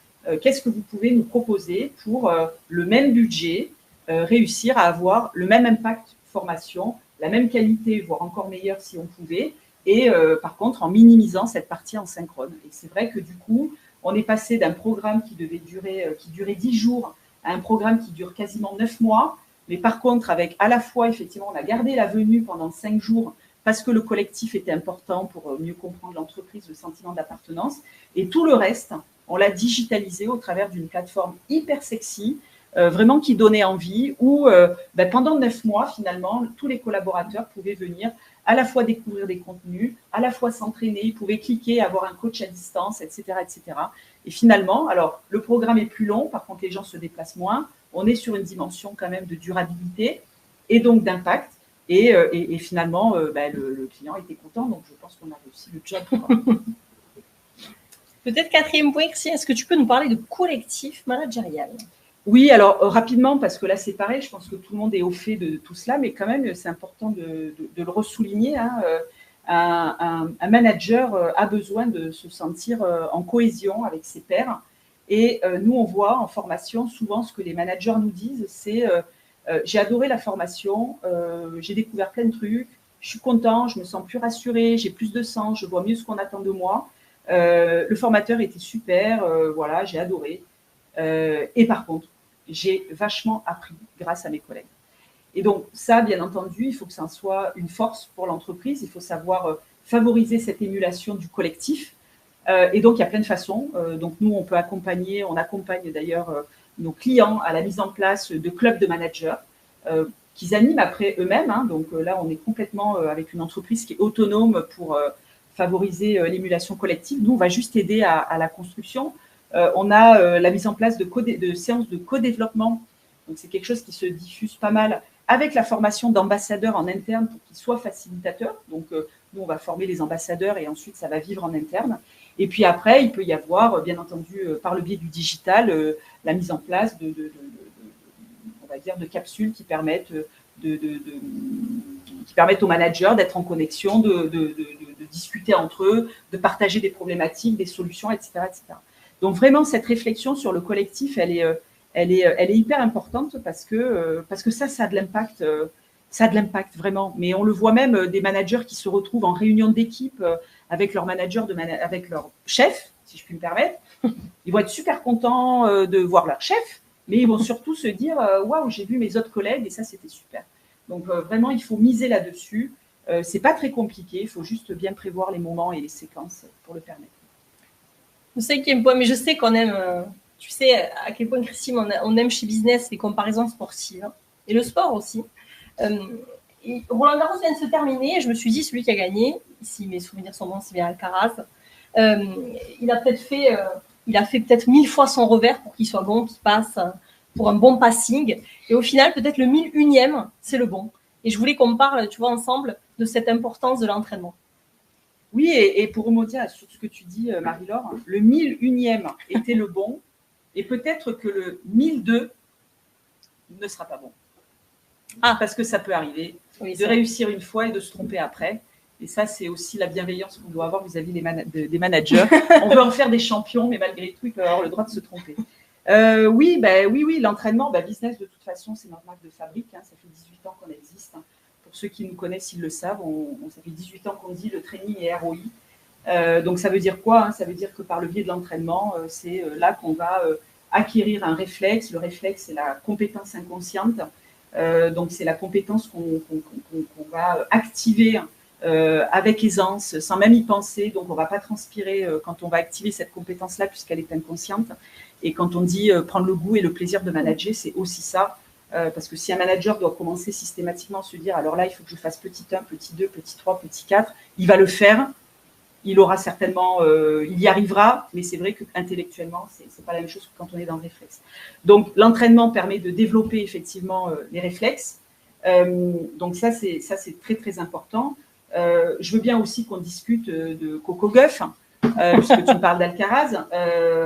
Qu'est-ce que vous pouvez nous proposer pour le même budget, réussir à avoir le même impact formation, la même qualité, voire encore meilleure si on pouvait, et par contre en minimisant cette partie en synchrone. Et c'est vrai que du coup, on est passé d'un programme qui durait 10 jours à un programme qui dure quasiment 9 mois, mais par contre, avec à la fois, effectivement, on a gardé la venue pendant 5 jours parce que le collectif était important pour mieux comprendre l'entreprise, le sentiment d'appartenance, et tout le reste, on l'a digitalisé au travers d'une plateforme hyper sexy, vraiment qui donnait envie, où pendant 9 mois, finalement, tous les collaborateurs pouvaient venir à la fois découvrir des contenus, à la fois s'entraîner, ils pouvaient cliquer, avoir un coach à distance, etc., etc. Et finalement, alors, le programme est plus long, par contre, les gens se déplacent moins, on est sur une dimension quand même de durabilité et donc d'impact. Et finalement, le client était content, donc je pense qu'on a réussi le job. Peut-être quatrième point, Christine, est-ce que tu peux nous parler de collectif managérial ? Oui, alors rapidement, parce que là c'est pareil, je pense que tout le monde est au fait de tout cela, mais quand même c'est important de le ressouligner. Hein, un manager a besoin de se sentir en cohésion avec ses pairs. Et nous, on voit en formation, souvent ce que les managers nous disent, c'est j'ai adoré la formation, j'ai découvert plein de trucs, je suis content, je me sens plus rassurée, j'ai plus de sens, je vois mieux ce qu'on attend de moi. Le formateur était super, voilà, j'ai adoré. Et par contre, j'ai vachement appris grâce à mes collègues. Et donc ça, bien entendu, il faut que ça soit une force pour l'entreprise. Il faut savoir favoriser cette émulation du collectif. Et donc, il y a plein de façons. Donc nous, on accompagne d'ailleurs nos clients à la mise en place de clubs de managers qu'ils animent après eux-mêmes. Hein. Donc là, on est complètement avec une entreprise qui est autonome pour favoriser l'émulation collective. Nous, on va juste aider à la construction. On a la mise en place de séances de co-développement. Donc, c'est quelque chose qui se diffuse pas mal avec la formation d'ambassadeurs en interne pour qu'ils soient facilitateurs. Donc, nous, on va former les ambassadeurs et ensuite, ça va vivre en interne. Et puis après, il peut y avoir, bien entendu, par le biais du digital, la mise en place on va dire, de capsules qui permettent aux managers d'être en connexion, de discuter entre eux, de partager des problématiques, des solutions, etc., etc. Donc vraiment, cette réflexion sur le collectif, elle est hyper importante parce que ça a de l'impact. Ça a de l'impact vraiment. Mais on le voit même des managers qui se retrouvent en réunion d'équipe avec leur manager, avec leur chef, si je puis me permettre. Ils vont être super contents de voir leur chef, mais ils vont surtout se dire waouh, j'ai vu mes autres collègues et ça, c'était super. Donc, vraiment, il faut miser là-dessus. Ce n'est pas très compliqué, il faut juste bien prévoir les moments et les séquences pour le permettre. Je sais qu'il y a un point, mais je sais qu'on aime, tu sais à quel point, Christine, on aime chez Business les comparaisons sportives, hein, et le sport aussi. Roland Garros vient de se terminer, et je me suis dit, celui qui a gagné, si mes souvenirs sont bons, c'est bien Alcaraz, il a fait peut-être 1000 fois son revers pour qu'il soit bon, qu'il passe pour un bon passing, et au final, peut-être le 1001e, c'est le bon. Et je voulais qu'on parle, tu vois, ensemble de cette importance de l'entraînement. Oui, et pour rebondir sur ce que tu dis, Marie-Laure, le 1001e était le bon, et peut-être que le 1002 ne sera pas bon. Parce que ça peut arriver, de réussir une fois et de se tromper après. Et ça, c'est aussi la bienveillance qu'on doit avoir vis-à-vis des managers. On veut en faire des champions, mais malgré tout, ils peuvent avoir le droit de se tromper. Oui, l'entraînement, Business, de toute façon, c'est notre marque de fabrique. Hein, ça fait 18 ans qu'on existe. Hein. Pour ceux qui nous connaissent, ils le savent. Ça fait 18 ans qu'on dit le training est ROI. Donc, ça veut dire quoi, hein? Ça veut dire que par le biais de l'entraînement, c'est là qu'on va acquérir un réflexe. Le réflexe, c'est la compétence inconsciente. Donc, c'est la compétence qu'on va activer avec aisance, sans même y penser. Donc, on ne va pas transpirer quand on va activer cette compétence-là, puisqu'elle est inconsciente. Et quand on dit prendre le goût et le plaisir de manager, c'est aussi ça. Parce que si un manager doit commencer systématiquement à se dire, alors là, il faut que je fasse petit 1, petit 2, petit 3, petit 4, il va le faire. Il aura certainement, il y arrivera, mais c'est vrai qu'intellectuellement, c'est pas la même chose que quand on est dans le réflexe. Donc, l'entraînement permet de développer effectivement les réflexes. Donc, ça, c'est très, très important. Je veux bien aussi qu'on discute de Coco Gauff, puisque tu me parles d'Alcaraz.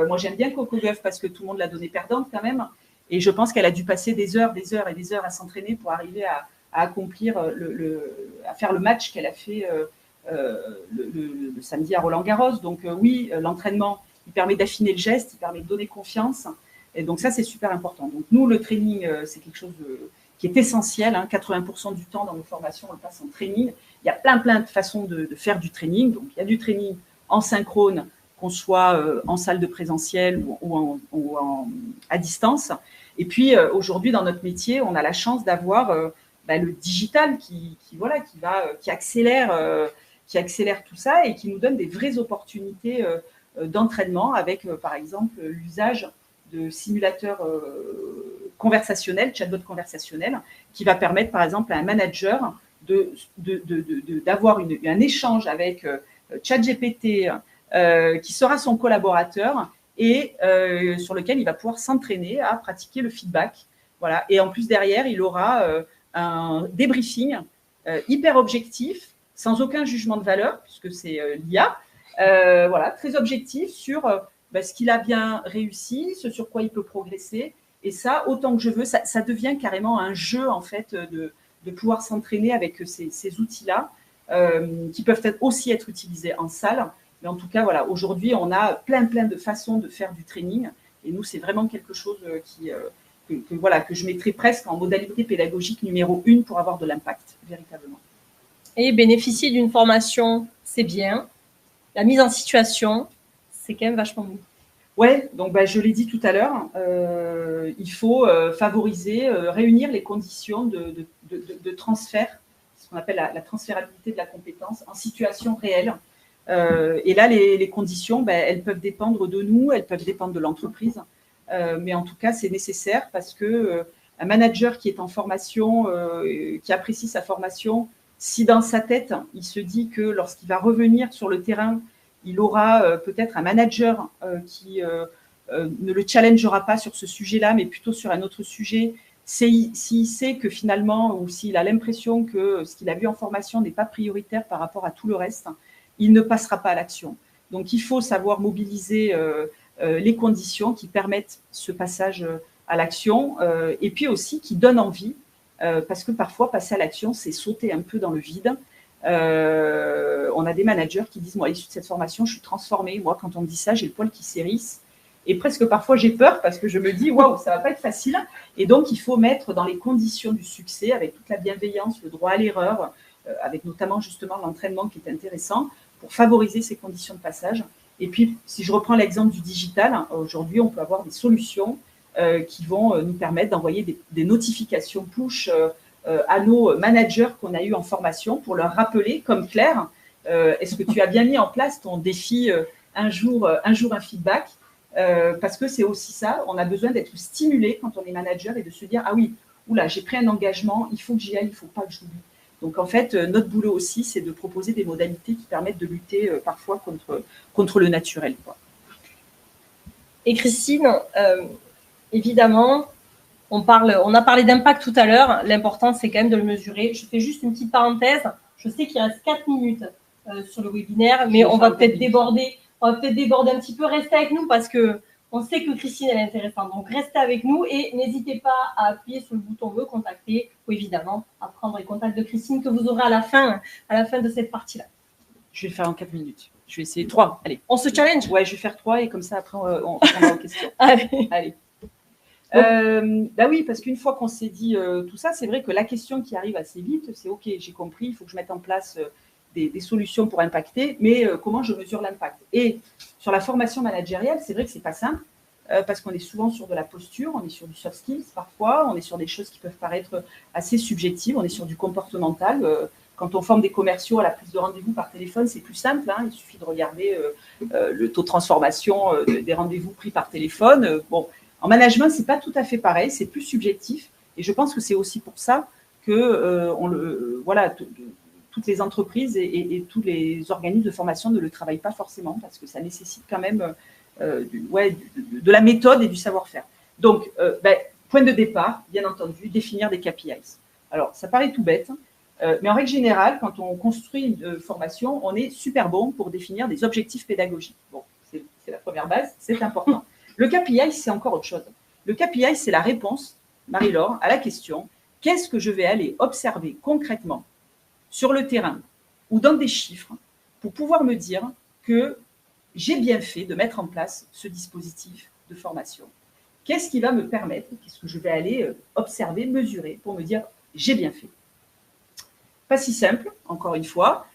Moi, j'aime bien Coco Gauff parce que tout le monde l'a donnée perdante quand même. Et je pense qu'elle a dû passer des heures et des heures à s'entraîner pour arriver à accomplir, à faire le match qu'elle a fait le samedi à Roland-Garros. Donc oui, l'entraînement, il permet d'affiner le geste, il permet de donner confiance. Et donc ça, c'est super important. Donc nous, le training, c'est quelque chose qui est essentiel. Hein. 80% du temps dans nos formations, on le passe en training. Il y a plein de façons de faire du training. Donc il y a du training en synchrone, qu'on soit en salle de présentiel ou à distance. Et puis aujourd'hui, dans notre métier, on a la chance d'avoir le digital qui accélère tout ça et qui nous donne des vraies opportunités d'entraînement avec, par exemple, l'usage de simulateurs conversationnels, chatbot conversationnels, qui va permettre, par exemple, à un manager d'avoir un échange avec ChatGPT, qui sera son collaborateur et sur lequel il va pouvoir s'entraîner à pratiquer le feedback. Voilà. Et en plus, derrière, il aura un débriefing hyper objectif, sans aucun jugement de valeur, puisque c'est l'IA, très objectif sur ce qu'il a bien réussi, ce sur quoi il peut progresser. Et ça, autant que je veux, ça devient carrément un jeu, en fait, de pouvoir s'entraîner avec ces outils-là, qui peuvent aussi être utilisés en salle. Mais en tout cas, voilà, aujourd'hui, on a plein de façons de faire du training. Et nous, c'est vraiment quelque chose que je mettrais presque en modalité pédagogique numéro 1 pour avoir de l'impact, véritablement. Et bénéficier d'une formation, c'est bien. La mise en situation, c'est quand même vachement mieux. Ouais, donc je l'ai dit tout à l'heure, il faut favoriser, réunir les conditions de transfert, ce qu'on appelle la transférabilité de la compétence en situation réelle. Et là, les conditions, elles peuvent dépendre de nous, elles peuvent dépendre de l'entreprise. Mais en tout cas, c'est nécessaire parce que un manager qui est en formation, qui apprécie sa formation, si dans sa tête, il se dit que lorsqu'il va revenir sur le terrain, il aura peut-être un manager qui ne le challengera pas sur ce sujet-là, mais plutôt sur un autre sujet, s'il sait que finalement, ou s'il a l'impression que ce qu'il a vu en formation n'est pas prioritaire par rapport à tout le reste, il ne passera pas à l'action. Donc, il faut savoir mobiliser les conditions qui permettent ce passage à l'action et puis aussi qui donnent envie, parce que parfois, passer à l'action, c'est sauter un peu dans le vide. On a des managers qui disent, moi, à l'issue de cette formation, je suis transformée. Moi, quand on me dit ça, j'ai le poil qui s'hérisse. Et presque parfois, j'ai peur parce que je me dis, waouh, ça va pas être facile. Et donc, il faut mettre dans les conditions du succès, avec toute la bienveillance, le droit à l'erreur, avec notamment justement l'entraînement qui est intéressant, pour favoriser ces conditions de passage. Et puis, si je reprends l'exemple du digital, aujourd'hui, on peut avoir des solutions qui vont nous permettre d'envoyer des notifications push à nos managers qu'on a eu en formation pour leur rappeler, comme Claire, est-ce que tu as bien mis en place ton défi un jour un feedback, parce que c'est aussi ça, on a besoin d'être stimulé quand on est manager et de se dire, ah oui, oula, j'ai pris un engagement, il faut que j'y aille, il ne faut pas que je l'oublie. Donc, en fait, notre boulot aussi, c'est de proposer des modalités qui permettent de lutter parfois contre le naturel, quoi. Et Christine, évidemment, on a parlé d'impact tout à l'heure. L'important, c'est quand même de le mesurer. Je fais juste une petite parenthèse. Je sais qu'il reste 4 minutes sur le webinaire, mais on va peut-être déborder. On va peut-être déborder un petit peu. Restez avec nous parce que on sait que Christine, elle est intéressante. Donc, restez avec nous et n'hésitez pas à appuyer sur le bouton « Me contacter » ou évidemment à prendre les contacts de Christine que vous aurez à la fin de cette partie-là. Je vais le faire en 4 minutes. Je vais essayer 3. Allez. On se challenge? Ouais, je vais faire 3 et comme ça, après, on répondra aux questions. Allez. Bah oui, parce qu'une fois qu'on s'est dit tout ça, c'est vrai que la question qui arrive assez vite, c'est « Ok, j'ai compris, il faut que je mette en place des solutions pour impacter, mais comment je mesure l'impact ?» Et sur la formation managériale, c'est vrai que ce n'est pas simple, parce qu'on est souvent sur de la posture, on est sur du soft skills parfois, on est sur des choses qui peuvent paraître assez subjectives, on est sur du comportemental. Quand on forme des commerciaux à la prise de rendez-vous par téléphone, c'est plus simple, hein, il suffit de regarder le taux de transformation des rendez-vous pris par téléphone. Bon, en management, ce n'est pas tout à fait pareil, c'est plus subjectif. Et je pense que c'est aussi pour ça que voilà, toutes les entreprises et tous les organismes de formation ne le travaillent pas forcément, parce que ça nécessite quand même de la méthode et du savoir-faire. Donc, point de départ, bien entendu, définir des KPIs. Alors, ça paraît tout bête, mais en règle générale, quand on construit une formation, on est super bon pour définir des objectifs pédagogiques. Bon, c'est la première base, c'est important. Le KPI, c'est encore autre chose. Le KPI, c'est la réponse, Marie-Laure, à la question « Qu'est-ce que je vais aller observer concrètement sur le terrain ou dans des chiffres pour pouvoir me dire que j'ai bien fait de mettre en place ce dispositif de formation? Qu'est-ce qui va me permettre, qu'est-ce que je vais aller observer, mesurer pour me dire « J'ai bien fait ». Pas si simple, encore une fois.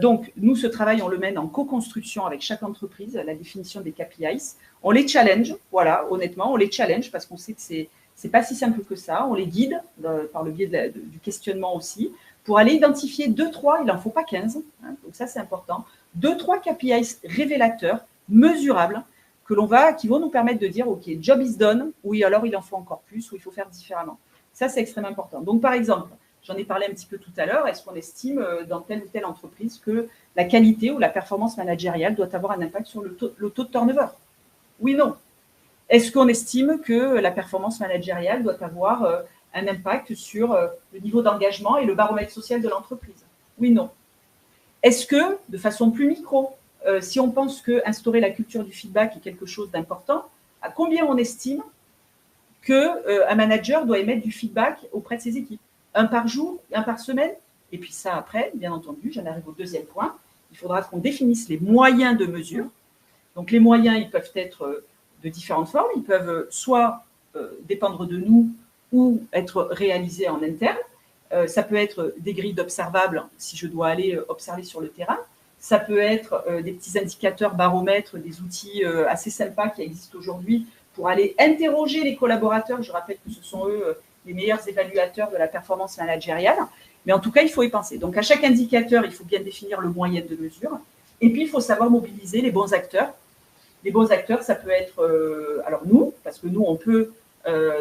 Donc, nous, ce travail, on le mène en co-construction avec chaque entreprise, la définition des KPIs. On les challenge, voilà, honnêtement, on les challenge parce qu'on sait que c'est pas si simple que ça. On les guide par le biais du questionnement aussi pour aller identifier 2-3, il n'en faut pas 15, hein, donc ça, c'est important, 2-3 KPIs révélateurs, mesurables, qui vont nous permettre de dire, OK, job is done, oui, alors il en faut encore plus, ou il faut faire différemment. Ça, c'est extrêmement important. Donc, par exemple, j'en ai parlé un petit peu tout à l'heure, est-ce qu'on estime dans telle ou telle entreprise que la qualité ou la performance managériale doit avoir un impact sur le taux de turnover? Oui, non. Est-ce qu'on estime que la performance managériale doit avoir un impact sur le niveau d'engagement et le baromètre social de l'entreprise? Oui, non. Est-ce que, de façon plus micro, si on pense qu'instaurer la culture du feedback est quelque chose d'important, à combien on estime qu'un manager doit émettre du feedback auprès de ses équipes? Un par jour, un par semaine? Et puis ça, après, bien entendu, j'en arrive au deuxième point, il faudra qu'on définisse les moyens de mesure. Donc les moyens, ils peuvent être de différentes formes, ils peuvent soit dépendre de nous ou être réalisés en interne. Ça peut être des grilles d'observables si je dois aller observer sur le terrain. Ça peut être des petits indicateurs, baromètres, des outils assez sympas qui existent aujourd'hui pour aller interroger les collaborateurs. Je rappelle que ce sont eux les meilleurs évaluateurs de la performance managériale. Mais en tout cas, il faut y penser. Donc, à chaque indicateur, il faut bien définir le moyen de mesure. Et puis, il faut savoir mobiliser les bons acteurs. Les bons acteurs, ça peut être, alors nous, parce que nous, on peut,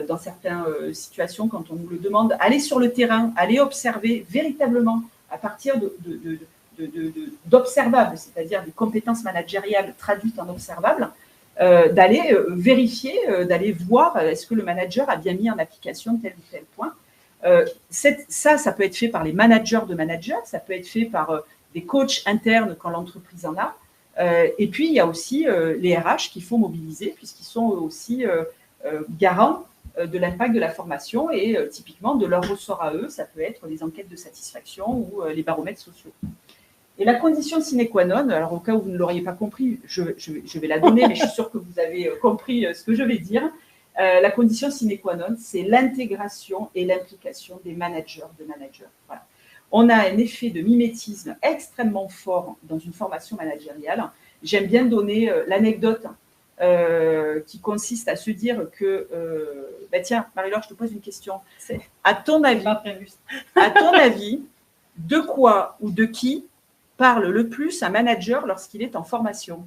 dans certaines situations, quand on nous le demande, aller sur le terrain, aller observer véritablement à partir d'observables, c'est-à-dire des compétences managériales traduites en observables, d'aller vérifier, d'aller voir est-ce que le manager a bien mis en application tel ou tel point. Ça peut être fait par les managers de managers, ça peut être fait par des coachs internes quand l'entreprise en a. Et puis, il y a aussi les RH qu'il faut mobiliser puisqu'ils sont aussi garants de l'impact de la formation et typiquement de leur ressort à eux. Ça peut être les enquêtes de satisfaction ou les baromètres sociaux. Et la condition sine qua non, alors au cas où vous ne l'auriez pas compris, je vais la donner, mais je suis sûre que vous avez compris ce que je vais dire. La condition sine qua non, c'est l'intégration et l'implication des managers de managers. Voilà. On a un effet de mimétisme extrêmement fort dans une formation managériale. J'aime bien donner l'anecdote qui consiste à se dire que, tiens, Marie-Laure, je te pose une question. À ton avis, de quoi ou de qui parle le plus un manager lorsqu'il est en formation?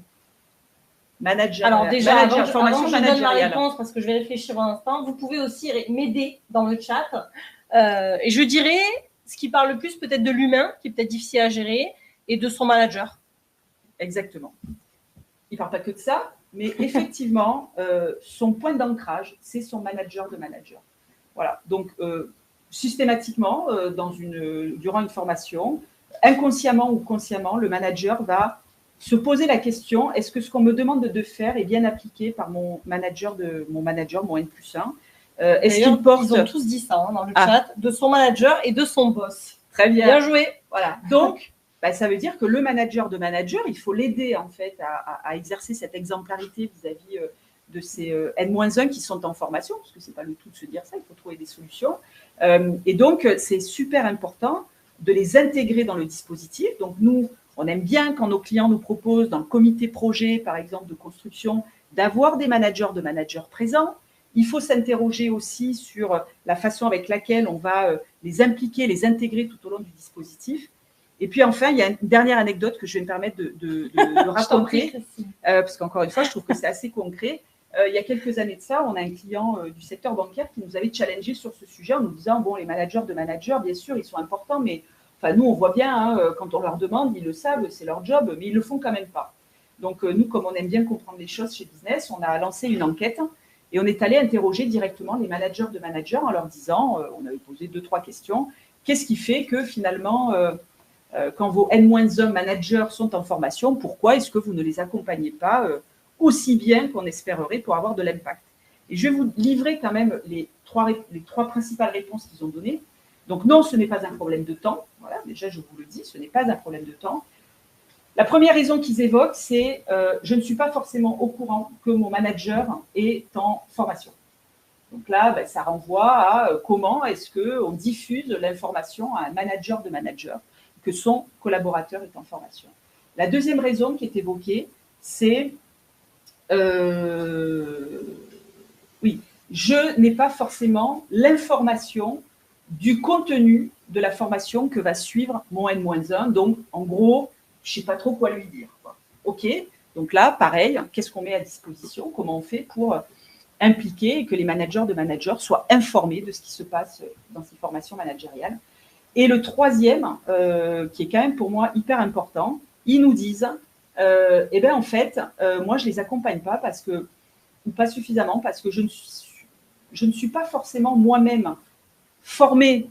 Alors déjà, avant que je donne ma réponse, parce que je vais réfléchir un instant, vous pouvez aussi m'aider dans le chat. Et je dirais, ce qui parle le plus peut-être de l'humain, qui est peut-être difficile à gérer, et de son manager. Exactement. Il ne parle pas que de ça, mais effectivement, son point d'ancrage, c'est son manager de manager. Voilà. Donc, systématiquement, durant une formation, inconsciemment ou consciemment, le manager va se poser la question, est-ce que ce qu'on me demande de faire est bien appliqué par mon manager, mon N+1 est-ce qu'il porte... Ils ont tous dit ça dans le chat, de son manager et de son boss. Très bien. Bien joué. Voilà. Donc, ça veut dire que le manager de manager, il faut l'aider en fait à exercer cette exemplarité vis-à-vis de ces N-1 qui sont en formation, parce que ce n'est pas le tout de se dire ça, il faut trouver des solutions. Et donc, c'est super important de les intégrer dans le dispositif. Donc, nous, on aime bien quand nos clients nous proposent dans le comité projet, par exemple, de construction, d'avoir des managers de managers présents. Il faut s'interroger aussi sur la façon avec laquelle on va les impliquer, les intégrer tout au long du dispositif. Et puis enfin, il y a une dernière anecdote que je vais me permettre de raconter, parce qu'encore une fois, je trouve que c'est assez concret. Il y a quelques années de ça, on a un client du secteur bancaire qui nous avait challengé sur ce sujet en nous disant, bon, les managers de managers, bien sûr, ils sont importants, mais enfin, nous, on voit bien, quand on leur demande, ils le savent, c'est leur job, mais ils ne le font quand même pas. Donc, nous, comme on aime bien comprendre les choses chez Business, on a lancé une enquête et on est allé interroger directement les managers de managers en leur disant, on avait posé 2-3 questions, qu'est-ce qui fait que finalement, quand vos N-1 managers sont en formation, pourquoi est-ce que vous ne les accompagnez pas aussi bien qu'on espérerait pour avoir de l'impact? Et je vais vous livrer quand même les trois principales réponses qu'ils ont données. Donc non, ce n'est pas un problème de temps. Voilà, déjà, je vous le dis, ce n'est pas un problème de temps. La première raison qu'ils évoquent, c'est je ne suis pas forcément au courant que mon manager est en formation. Donc là, ça renvoie à comment est-ce qu'on diffuse l'information à un manager de manager, que son collaborateur est en formation. La deuxième raison qui est évoquée, c'est oui, je n'ai pas forcément l'information du contenu de la formation que va suivre mon N-1. Donc, en gros, je ne sais pas trop quoi lui dire. OK, donc là, pareil, qu'est-ce qu'on met à disposition? Comment on fait pour impliquer et que les managers de managers soient informés de ce qui se passe dans ces formations managériales? Et le troisième, qui est quand même pour moi hyper important, ils nous disent, en fait, moi, je ne les accompagne pas parce que, ou pas suffisamment, parce que je ne suis pas forcément moi-même formée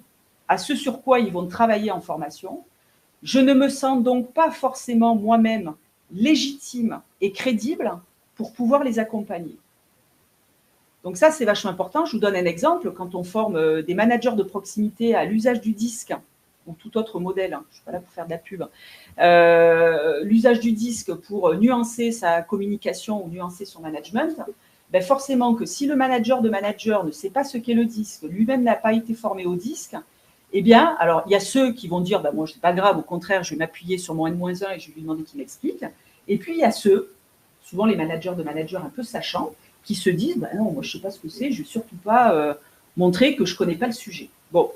à ce sur quoi ils vont travailler en formation. Je ne me sens donc pas forcément moi-même légitime et crédible pour pouvoir les accompagner. Donc ça, c'est vachement important. Je vous donne un exemple. Quand on forme des managers de proximité à l'usage du disque, ou tout autre modèle, je ne suis pas là pour faire de la pub, l'usage du disque pour nuancer sa communication ou nuancer son management, forcément que si le manager de manager ne sait pas ce qu'est le disque, lui-même n'a pas été formé au disque, alors il y a ceux qui vont dire, moi, c'est pas grave, au contraire, je vais m'appuyer sur mon N-1 et je vais lui demander qu'il m'explique. Et puis, il y a ceux, souvent les managers de managers un peu sachants, qui se disent, non, moi, je ne sais pas ce que c'est, je ne vais surtout pas montrer que je ne connais pas le sujet. Bon.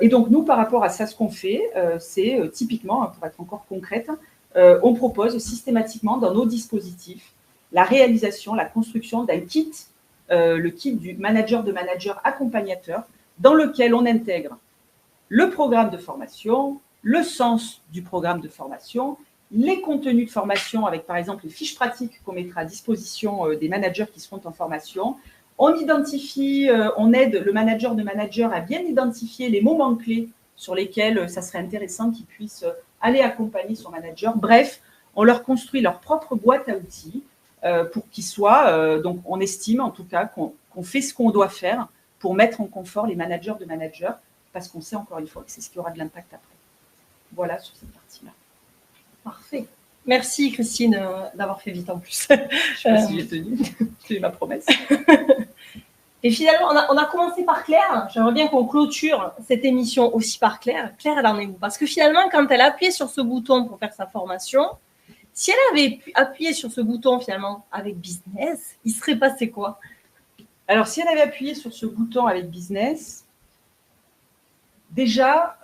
Et donc, nous, par rapport à ça, ce qu'on fait, c'est typiquement, pour être encore concrète, on propose systématiquement dans nos dispositifs la réalisation, la construction d'un kit, le kit du manager de manager accompagnateur, dans lequel on intègre le programme de formation, le sens du programme de formation, les contenus de formation avec, par exemple, les fiches pratiques qu'on mettra à disposition des managers qui seront en formation. On identifie, on aide le manager de manager à bien identifier les moments clés sur lesquels ça serait intéressant qu'il puisse aller accompagner son manager. Bref, on leur construit leur propre boîte à outils pour qu'ils soient, donc on estime en tout cas qu'on fait ce qu'on doit faire pour mettre en confort les managers de managers, parce qu'on sait encore une fois que c'est ce qui aura de l'impact après. Voilà sur cette partie-là. Parfait. Merci Christine d'avoir fait vite en plus. Je ne sais pas si j'ai tenu, c'est ma promesse. Et finalement, on a commencé par Claire. J'aimerais bien qu'on clôture cette émission aussi par Claire. Claire, elle en est où? Parce que finalement, quand elle a appuyé sur ce bouton pour faire sa formation, Si elle avait appuyé sur ce bouton finalement avec business, il serait passé quoi? Alors, si elle avait appuyé sur ce bouton avec business, déjà,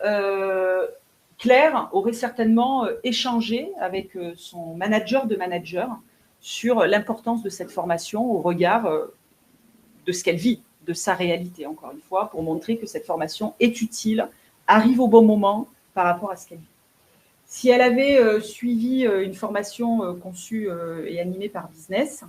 Claire aurait certainement échangé avec son manager de manager sur l'importance de cette formation au regard de ce qu'elle vit, de sa réalité, encore une fois, pour montrer que cette formation est utile, arrive au bon moment par rapport à ce qu'elle vit. Si elle avait suivi une formation conçue et animée par business,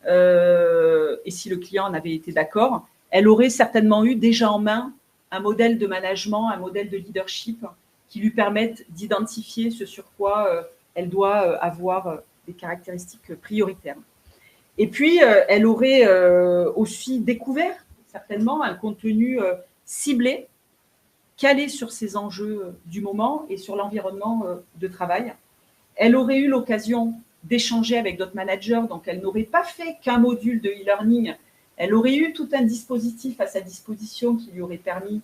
et si le client en avait été d'accord, elle aurait certainement eu déjà en main un modèle de management, un modèle de leadership qui lui permette d'identifier ce sur quoi elle doit avoir des caractéristiques prioritaires. Et puis, elle aurait aussi découvert certainement un contenu ciblé, calé sur ses enjeux du moment et sur l'environnement de travail. Elle aurait eu l'occasion d'échanger avec d'autres managers, donc elle n'aurait pas fait qu'un module de e-learning, elle aurait eu tout un dispositif à sa disposition qui lui aurait permis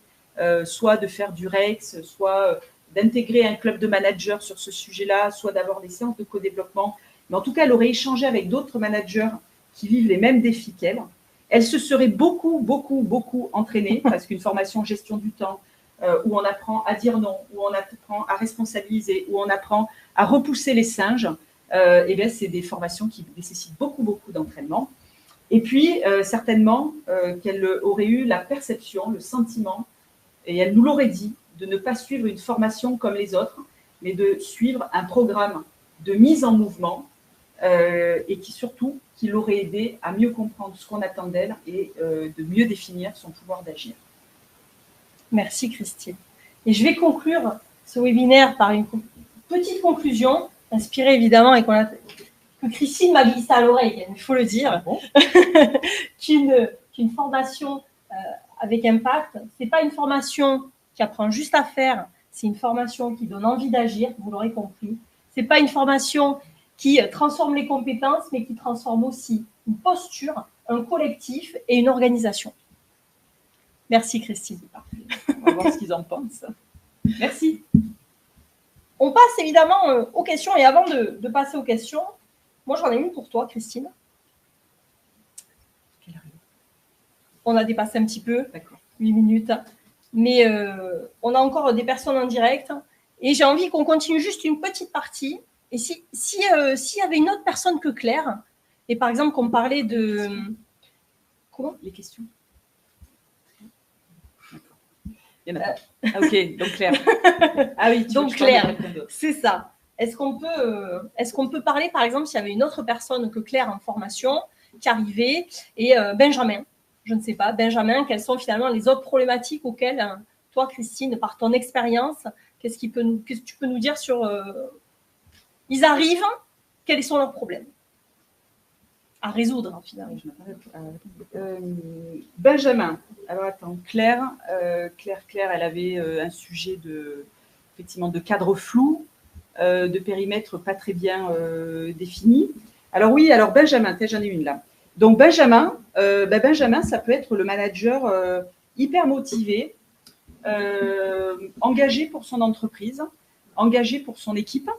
soit de faire du REX, soit d'intégrer un club de managers sur ce sujet-là, soit d'avoir des séances de co-développement. Mais en tout cas, elle aurait échangé avec d'autres managers qui vivent les mêmes défis qu'elle. Elle se serait beaucoup entraînée, parce qu'une formation gestion du temps, où on apprend à dire non, où on apprend à responsabiliser, où on apprend à repousser les singes, et bien c'est des formations qui nécessitent beaucoup d'entraînement. Et puis, certainement, qu'elle aurait eu la perception, le sentiment, et elle nous l'aurait dit, de ne pas suivre une formation comme les autres, mais de suivre un programme de mise en mouvement, et qui l'aurait aidé à mieux comprendre ce qu'on attend d'elle et de mieux définir son pouvoir d'agir. Merci Christine. Et je vais conclure ce webinaire par une petite conclusion, inspirée évidemment et que Christine m'a glissé à l'oreille, il faut le dire, qu'une formation avec impact, ce n'est pas une formation qui apprend juste à faire, c'est une formation qui donne envie d'agir, vous l'aurez compris. Ce n'est pas une formation qui transforme les compétences, mais qui transforme aussi une posture, un collectif et une organisation. Merci Christine. On va voir ce qu'ils en pensent. Merci. On passe évidemment aux questions. Et avant de passer aux questions, moi j'en ai une pour toi, Christine. On a dépassé un petit peu, 8 minutes. Mais on a encore des personnes en direct. Et j'ai envie qu'on continue juste une petite partie. Et s'il y avait une autre personne que Claire, et par exemple qu'on parlait de... Comment ? Les questions. Il y en a pas. Ah, ok, donc Claire. Ah oui, donc Claire, c'est ça. Est-ce qu'on peut parler, par exemple, s'il y avait une autre personne que Claire en formation qui arrivait, et Benjamin, je ne sais pas, Benjamin, quelles sont finalement les autres problématiques auxquelles, toi, Christine, par ton expérience, qu'est-ce que tu peux nous dire sur... ils arrivent, quels sont leurs problèmes à résoudre, finalement. Benjamin. Alors, attends, Claire, elle avait un sujet effectivement, de cadre flou, de périmètre pas très bien défini. Alors oui, alors Benjamin, j'en ai une là. Donc Benjamin, ça peut être le manager hyper motivé, engagé pour son entreprise, engagé pour son équipe,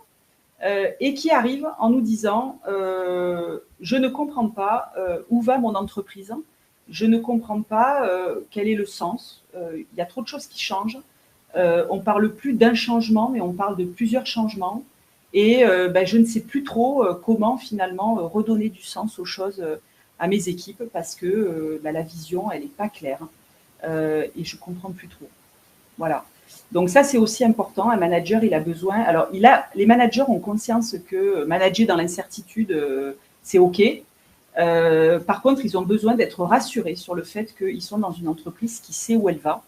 et qui arrive en nous disant je ne comprends pas où va mon entreprise, je ne comprends pas quel est le sens, il y a trop de choses qui changent, on ne parle plus d'un changement, mais on parle de plusieurs changements, et je ne sais plus trop comment finalement redonner du sens aux choses à mes équipes, parce que la vision, elle n'est pas claire, et je ne comprends plus trop. Voilà. Donc ça, c'est aussi important. Un manager, il a besoin... Alors, les managers ont conscience que manager dans l'incertitude, c'est OK. Par contre, ils ont besoin d'être rassurés sur le fait qu'ils sont dans une entreprise qui sait où elle va,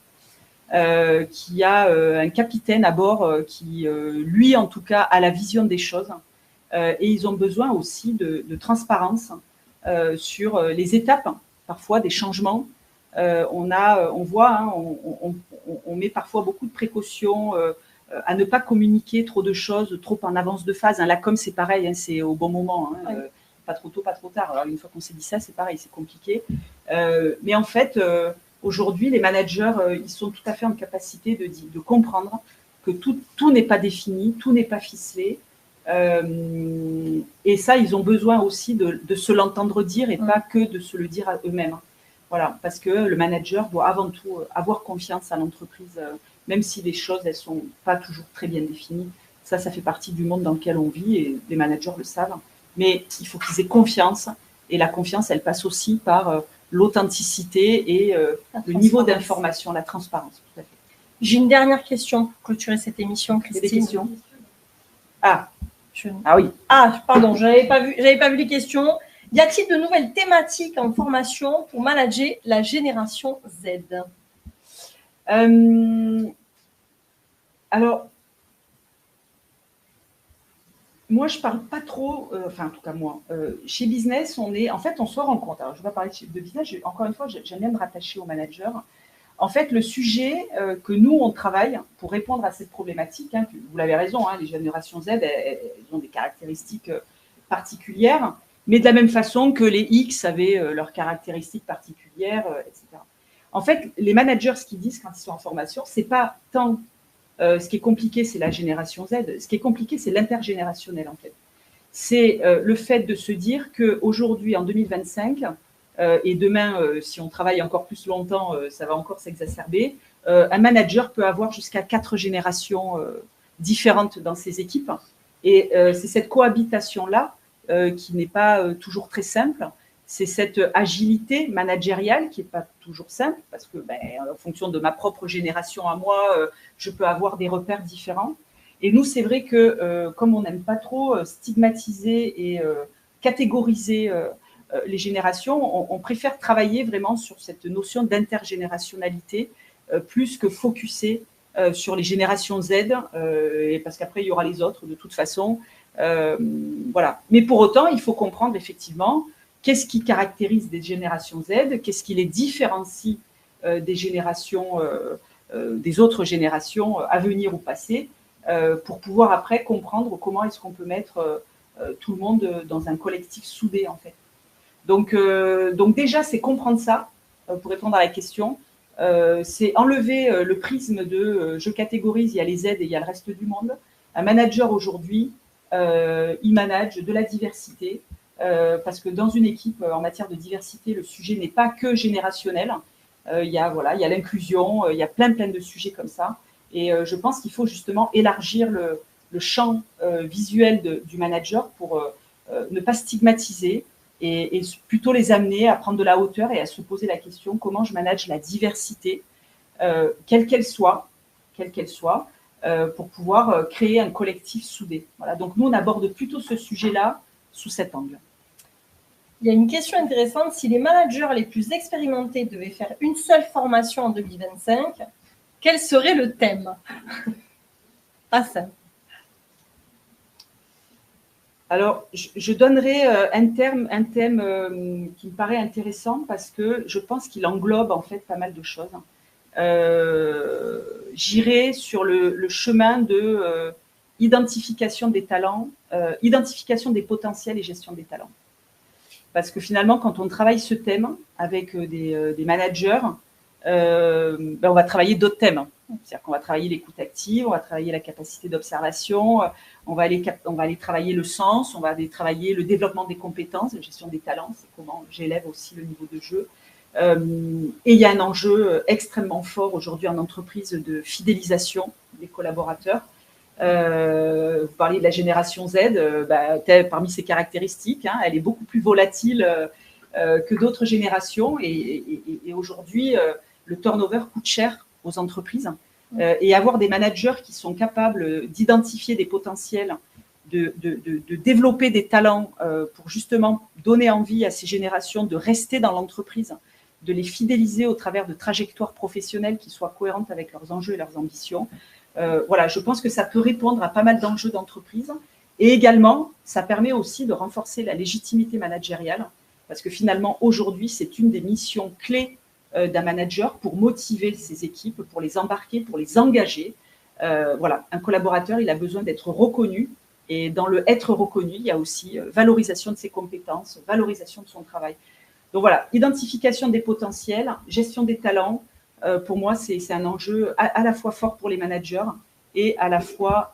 qui a un capitaine à bord qui, lui, en tout cas, a la vision des choses. Et ils ont besoin aussi de transparence sur les étapes, parfois, des changements. On voit, hein, on met parfois beaucoup de précautions à ne pas communiquer trop de choses, trop en avance de phase. Hein. La com, c'est pareil, hein, c'est au bon moment, hein, pas trop tôt, pas trop tard. Alors, une fois qu'on s'est dit ça, c'est pareil, c'est compliqué. Mais en fait, aujourd'hui, les managers, ils sont tout à fait en capacité de comprendre que tout n'est pas défini, tout n'est pas ficelé, Et ça, ils ont besoin aussi de se l'entendre dire et pas que de se le dire à eux-mêmes. Voilà, parce que le manager doit avant tout avoir confiance à l'entreprise, même si les choses, elles sont pas toujours très bien définies. Ça fait partie du monde dans lequel on vit et les managers le savent. Mais il faut qu'ils aient confiance. Et la confiance, elle passe aussi par l'authenticité et le niveau d'information, la transparence. Tout à fait. J'ai une dernière question pour clôturer cette émission, Christine. Des questions? Oui. Ah, pardon, j'avais pas vu les questions. Y a-t-il de nouvelles thématiques en formation pour manager la génération Z? Alors, moi, je parle pas trop, enfin, en tout cas, moi, chez Business, on se rencontre. Alors, je ne vais pas parler de Business, encore une fois, j'aime bien me rattacher au manager. En fait, le sujet que nous, on travaille pour répondre à cette problématique, hein, vous l'avez raison, hein, les générations Z, elles ont des caractéristiques particulières, mais de la même façon que les X avaient leurs caractéristiques particulières, etc. En fait, les managers, ce qu'ils disent quand ils sont en formation, c'est pas tant ce qui est compliqué, c'est la génération Z. Ce qui est compliqué, c'est l'intergénérationnel, en fait. C'est le fait de se dire qu'aujourd'hui, en 2025, et demain, si on travaille encore plus longtemps, ça va encore s'exacerber, un manager peut avoir jusqu'à 4 générations différentes dans ses équipes. Et c'est cette cohabitation-là qui n'est pas toujours très simple. C'est cette agilité managériale qui n'est pas toujours simple parce que, en fonction de ma propre génération à moi, je peux avoir des repères différents. Et nous, c'est vrai que comme on n'aime pas trop stigmatiser et catégoriser les générations, on préfère travailler vraiment sur cette notion d'intergénérationnalité plus que focuser sur les générations Z, et parce qu'après, il y aura les autres de toute façon. Voilà. Mais pour autant, il faut comprendre effectivement qu'est-ce qui caractérise des générations Z, qu'est-ce qui les différencie des générations, des autres générations à venir ou passées, pour pouvoir après comprendre comment est-ce qu'on peut mettre tout le monde dans un collectif soudé, en fait. Donc déjà, c'est comprendre ça, pour répondre à la question. C'est enlever le prisme de je catégorise, il y a les Z et il y a le reste du monde. Un manager aujourd'hui, il manage de la diversité, parce que dans une équipe, en matière de diversité, le sujet n'est pas que générationnel. Il y a l'inclusion, il y a plein de sujets comme ça. Et je pense qu'il faut justement élargir le champ visuel du manager pour ne pas stigmatiser et plutôt les amener à prendre de la hauteur et à se poser la question comment je manage la diversité, quelle qu'elle soit, pour pouvoir créer un collectif soudé. Voilà. Donc nous, on aborde plutôt ce sujet-là sous cet angle. Il y a une question intéressante. Si les managers les plus expérimentés devaient faire une seule formation en 2025, quel serait le thème? Pas simple. Alors, je donnerai un thème qui me paraît intéressant parce que je pense qu'il englobe en fait pas mal de choses. J'irai sur le chemin de identification des talents, identification des potentiels et gestion des talents. Parce que finalement, quand on travaille ce thème avec des managers, on va travailler d'autres thèmes. C'est-à-dire qu'on va travailler l'écoute active, on va travailler la capacité d'observation, on va aller travailler le sens, on va aller travailler le développement des compétences, la gestion des talents, c'est comment j'élève aussi le niveau de jeu. Et il y a un enjeu extrêmement fort aujourd'hui en entreprise de fidélisation des collaborateurs. Vous parliez de la génération Z, parmi ses caractéristiques, hein, elle est beaucoup plus volatile que d'autres générations et aujourd'hui, le turnover coûte cher aux entreprises et avoir des managers qui sont capables d'identifier des potentiels, de développer des talents pour justement donner envie à ces générations de rester dans l'entreprise, de les fidéliser au travers de trajectoires professionnelles qui soient cohérentes avec leurs enjeux et leurs ambitions. Voilà, je pense que ça peut répondre à pas mal d'enjeux d'entreprise. Et également, ça permet aussi de renforcer la légitimité managériale, parce que finalement, aujourd'hui, c'est une des missions clés d'un manager pour motiver ses équipes, pour les embarquer, pour les engager. Voilà, un collaborateur, il a besoin d'être reconnu. Et dans le être reconnu, il y a aussi valorisation de ses compétences, valorisation de son travail. Donc voilà, identification des potentiels, gestion des talents. Pour moi, c'est un enjeu à la fois fort pour les managers et à la fois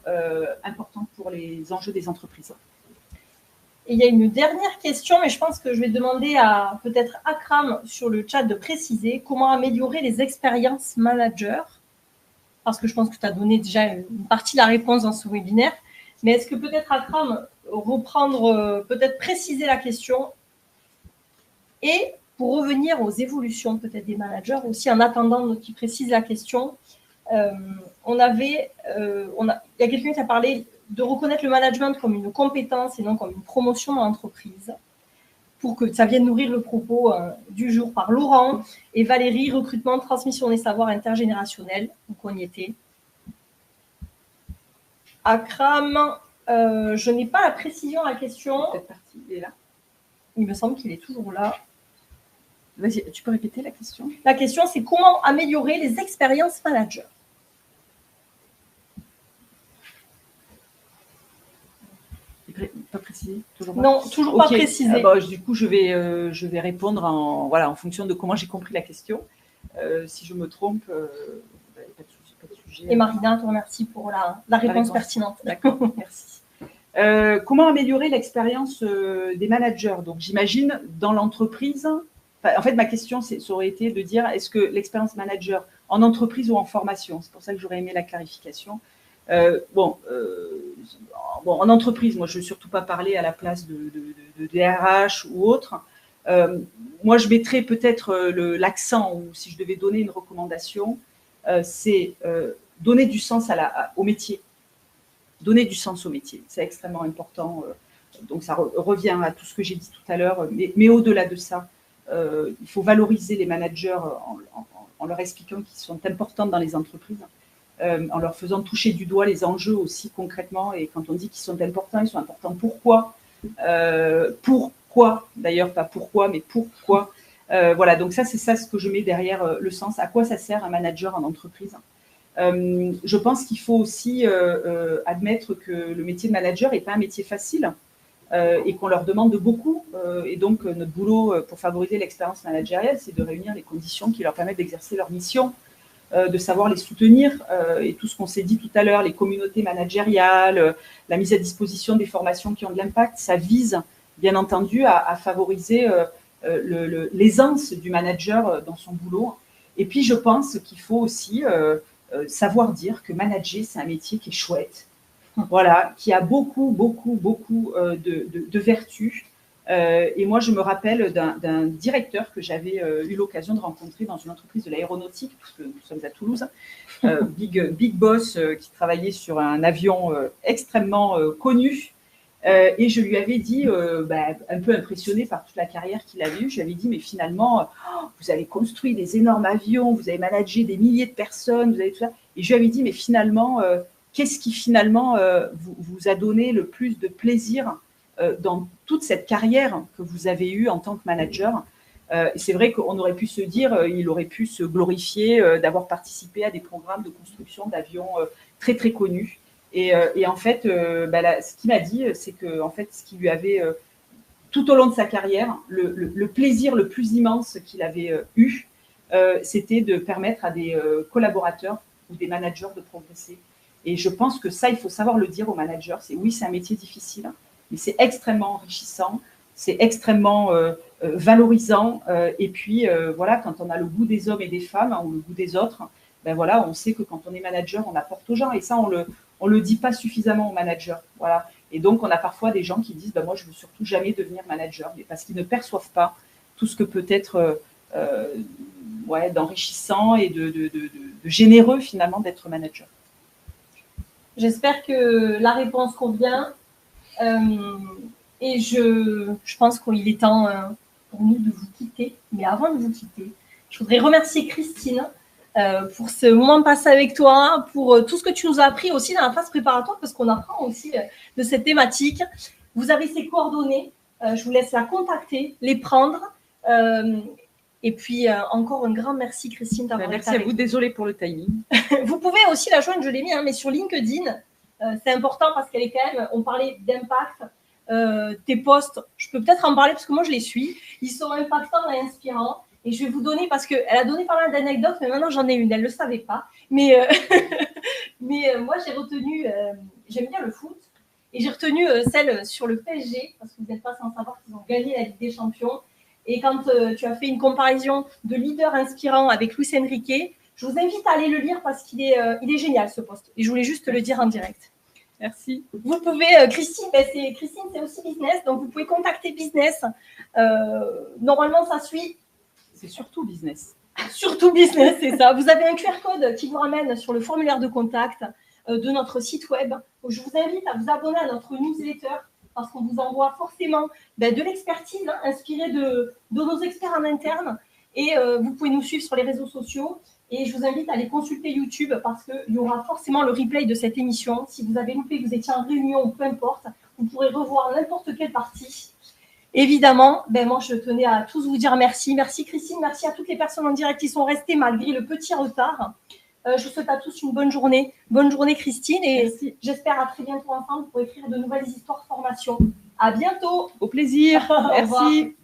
importante pour les enjeux des entreprises. Et il y a une dernière question, mais je pense que je vais demander à peut-être Akram sur le chat de préciser comment améliorer les expériences managers, parce que je pense que tu as donné déjà une partie de la réponse dans ce webinaire. Mais est-ce que peut-être Akram, reprendre, peut-être préciser la question, et pour revenir aux évolutions peut-être des managers aussi, en attendant qu'ils précisent la question, il y a quelqu'un qui a parlé de reconnaître le management comme une compétence et non comme une promotion dans l'entreprise, pour que ça vienne nourrir le propos du jour par Laurent et Valérie, recrutement, transmission des savoirs intergénérationnels. Donc on y était. Akram, je n'ai pas la précision à la question. Peut-être parti, il est là. Il me semble qu'il est toujours là. Vas-y, tu peux répéter la question? La question, c'est comment améliorer les expériences managers. Pas précisé, toujours pas. Non, toujours pas précisé. Du coup, je vais répondre en fonction de comment j'ai compris la question. Si je me trompe, pas de sujet. Et Marina, te remercie pour la réponse pertinente. D'accord, merci. Comment améliorer l'expérience des managers? Donc, j'imagine dans l'entreprise. En fait, ma question, ça aurait été de dire est-ce que l'expérience manager en entreprise ou en formation? C'est pour ça que j'aurais aimé la clarification. En entreprise, moi, je ne veux surtout pas parler à la place de DRH ou autre. Moi, je mettrais peut-être l'accent, ou si je devais donner une recommandation, c'est donner du sens au métier. Donner du sens au métier, c'est extrêmement important. Donc, ça revient à tout ce que j'ai dit tout à l'heure. Mais au-delà de ça, il faut valoriser les managers en leur expliquant qu'ils sont importants dans les entreprises. En leur faisant toucher du doigt les enjeux aussi concrètement. Et quand on dit qu'ils sont importants, ils sont importants. Pourquoi d'ailleurs, pas pourquoi, mais pourquoi. Voilà, donc ça, c'est ça ce que je mets derrière le sens. À quoi ça sert un manager en entreprise? Je pense qu'il faut aussi admettre que le métier de manager n'est pas un métier facile et qu'on leur demande beaucoup. Et donc, notre boulot pour favoriser l'expérience managériale, c'est de réunir les conditions qui leur permettent d'exercer leur mission, de savoir les soutenir et tout ce qu'on s'est dit tout à l'heure, les communautés managériales, la mise à disposition des formations qui ont de l'impact, ça vise bien entendu à favoriser l'aisance du manager dans son boulot. Et puis je pense qu'il faut aussi savoir dire que manager, c'est un métier qui est chouette, voilà, qui a beaucoup de vertus. Et moi, je me rappelle d'un directeur que j'avais eu l'occasion de rencontrer dans une entreprise de l'aéronautique, puisque nous sommes à Toulouse, big boss qui travaillait sur un avion extrêmement connu. Et je lui avais dit, un peu impressionné par toute la carrière qu'il avait eue, je lui avais dit, mais finalement, vous avez construit des énormes avions, vous avez managé des milliers de personnes, vous avez tout ça. Et je lui avais dit, mais finalement, qu'est-ce qui finalement vous a donné le plus de plaisir dans toute cette carrière que vous avez eue en tant que manager? C'est vrai qu'on aurait pu se dire, il aurait pu se glorifier d'avoir participé à des programmes de construction d'avions très, très connus. Et en fait, ce qu'il m'a dit, c'est que en fait, ce qui lui avait, tout au long de sa carrière, le plaisir le plus immense qu'il avait eu, c'était de permettre à des collaborateurs ou des managers de progresser. Et je pense que ça, il faut savoir le dire aux managers. Oui, c'est un métier difficile, mais c'est extrêmement enrichissant, c'est extrêmement valorisant. Et puis, voilà, quand on a le goût des hommes et des femmes, ou le goût des autres, voilà, on sait que quand on est manager, on apporte aux gens. Et ça, on le dit pas suffisamment aux managers. Voilà. Et donc, on a parfois des gens qui disent moi, je ne veux surtout jamais devenir manager, mais parce qu'ils ne perçoivent pas tout ce que peut être d'enrichissant et de généreux, finalement, d'être manager. J'espère que la réponse convient. Et je pense qu'il est temps pour nous de vous quitter. Mais avant de vous quitter, je voudrais remercier Christine pour ce moment passé avec toi, pour tout ce que tu nous as appris aussi dans la phase préparatoire, parce qu'on apprend aussi de cette thématique. Vous avez ses coordonnées. Je vous laisse la contacter, les prendre. Et puis, encore un grand merci, Christine, d'avoir été avec nous. Merci à vous. Désolée pour le timing. Vous pouvez aussi la joindre, je l'ai mis, mais sur LinkedIn. C'est important parce qu'elle est quand même, on parlait d'impact, tes posts, je peux peut-être en parler parce que moi je les suis, ils sont impactants et inspirants, et je vais vous donner, parce qu'elle a donné pas mal d'anecdotes, mais maintenant j'en ai une, elle ne le savait pas, mais Mais moi, j'ai retenu, j'aime bien le foot, et j'ai retenu celle sur le PSG, parce que vous n'êtes pas sans savoir qu'ils ont gagné la Ligue des Champions. Et quand tu as fait une comparaison de leader inspirant avec Luis Enrique, je vous invite à aller le lire parce qu'il est, il est génial, ce post. Et je voulais juste le dire en direct. Merci. Vous pouvez, Christine, Christine, c'est aussi business, donc vous pouvez contacter business. Normalement, ça suit. C'est surtout business. Surtout business, c'est ça. Vous avez un QR code qui vous ramène sur le formulaire de contact de notre site web. Je vous invite à vous abonner à notre newsletter parce qu'on vous envoie forcément de l'expertise inspirée de nos experts en interne. Et vous pouvez nous suivre sur les réseaux sociaux. Et je vous invite à aller consulter YouTube parce qu'il y aura forcément le replay de cette émission. Si vous avez loupé, vous étiez en réunion ou peu importe, vous pourrez revoir n'importe quelle partie. Évidemment, moi, je tenais à tous vous dire merci. Merci Christine, merci à toutes les personnes en direct qui sont restées malgré le petit retard. Je vous souhaite à tous une bonne journée. Bonne journée Christine et j'espère à très bientôt ensemble pour écrire de nouvelles histoires formation. À bientôt. Au plaisir. Merci.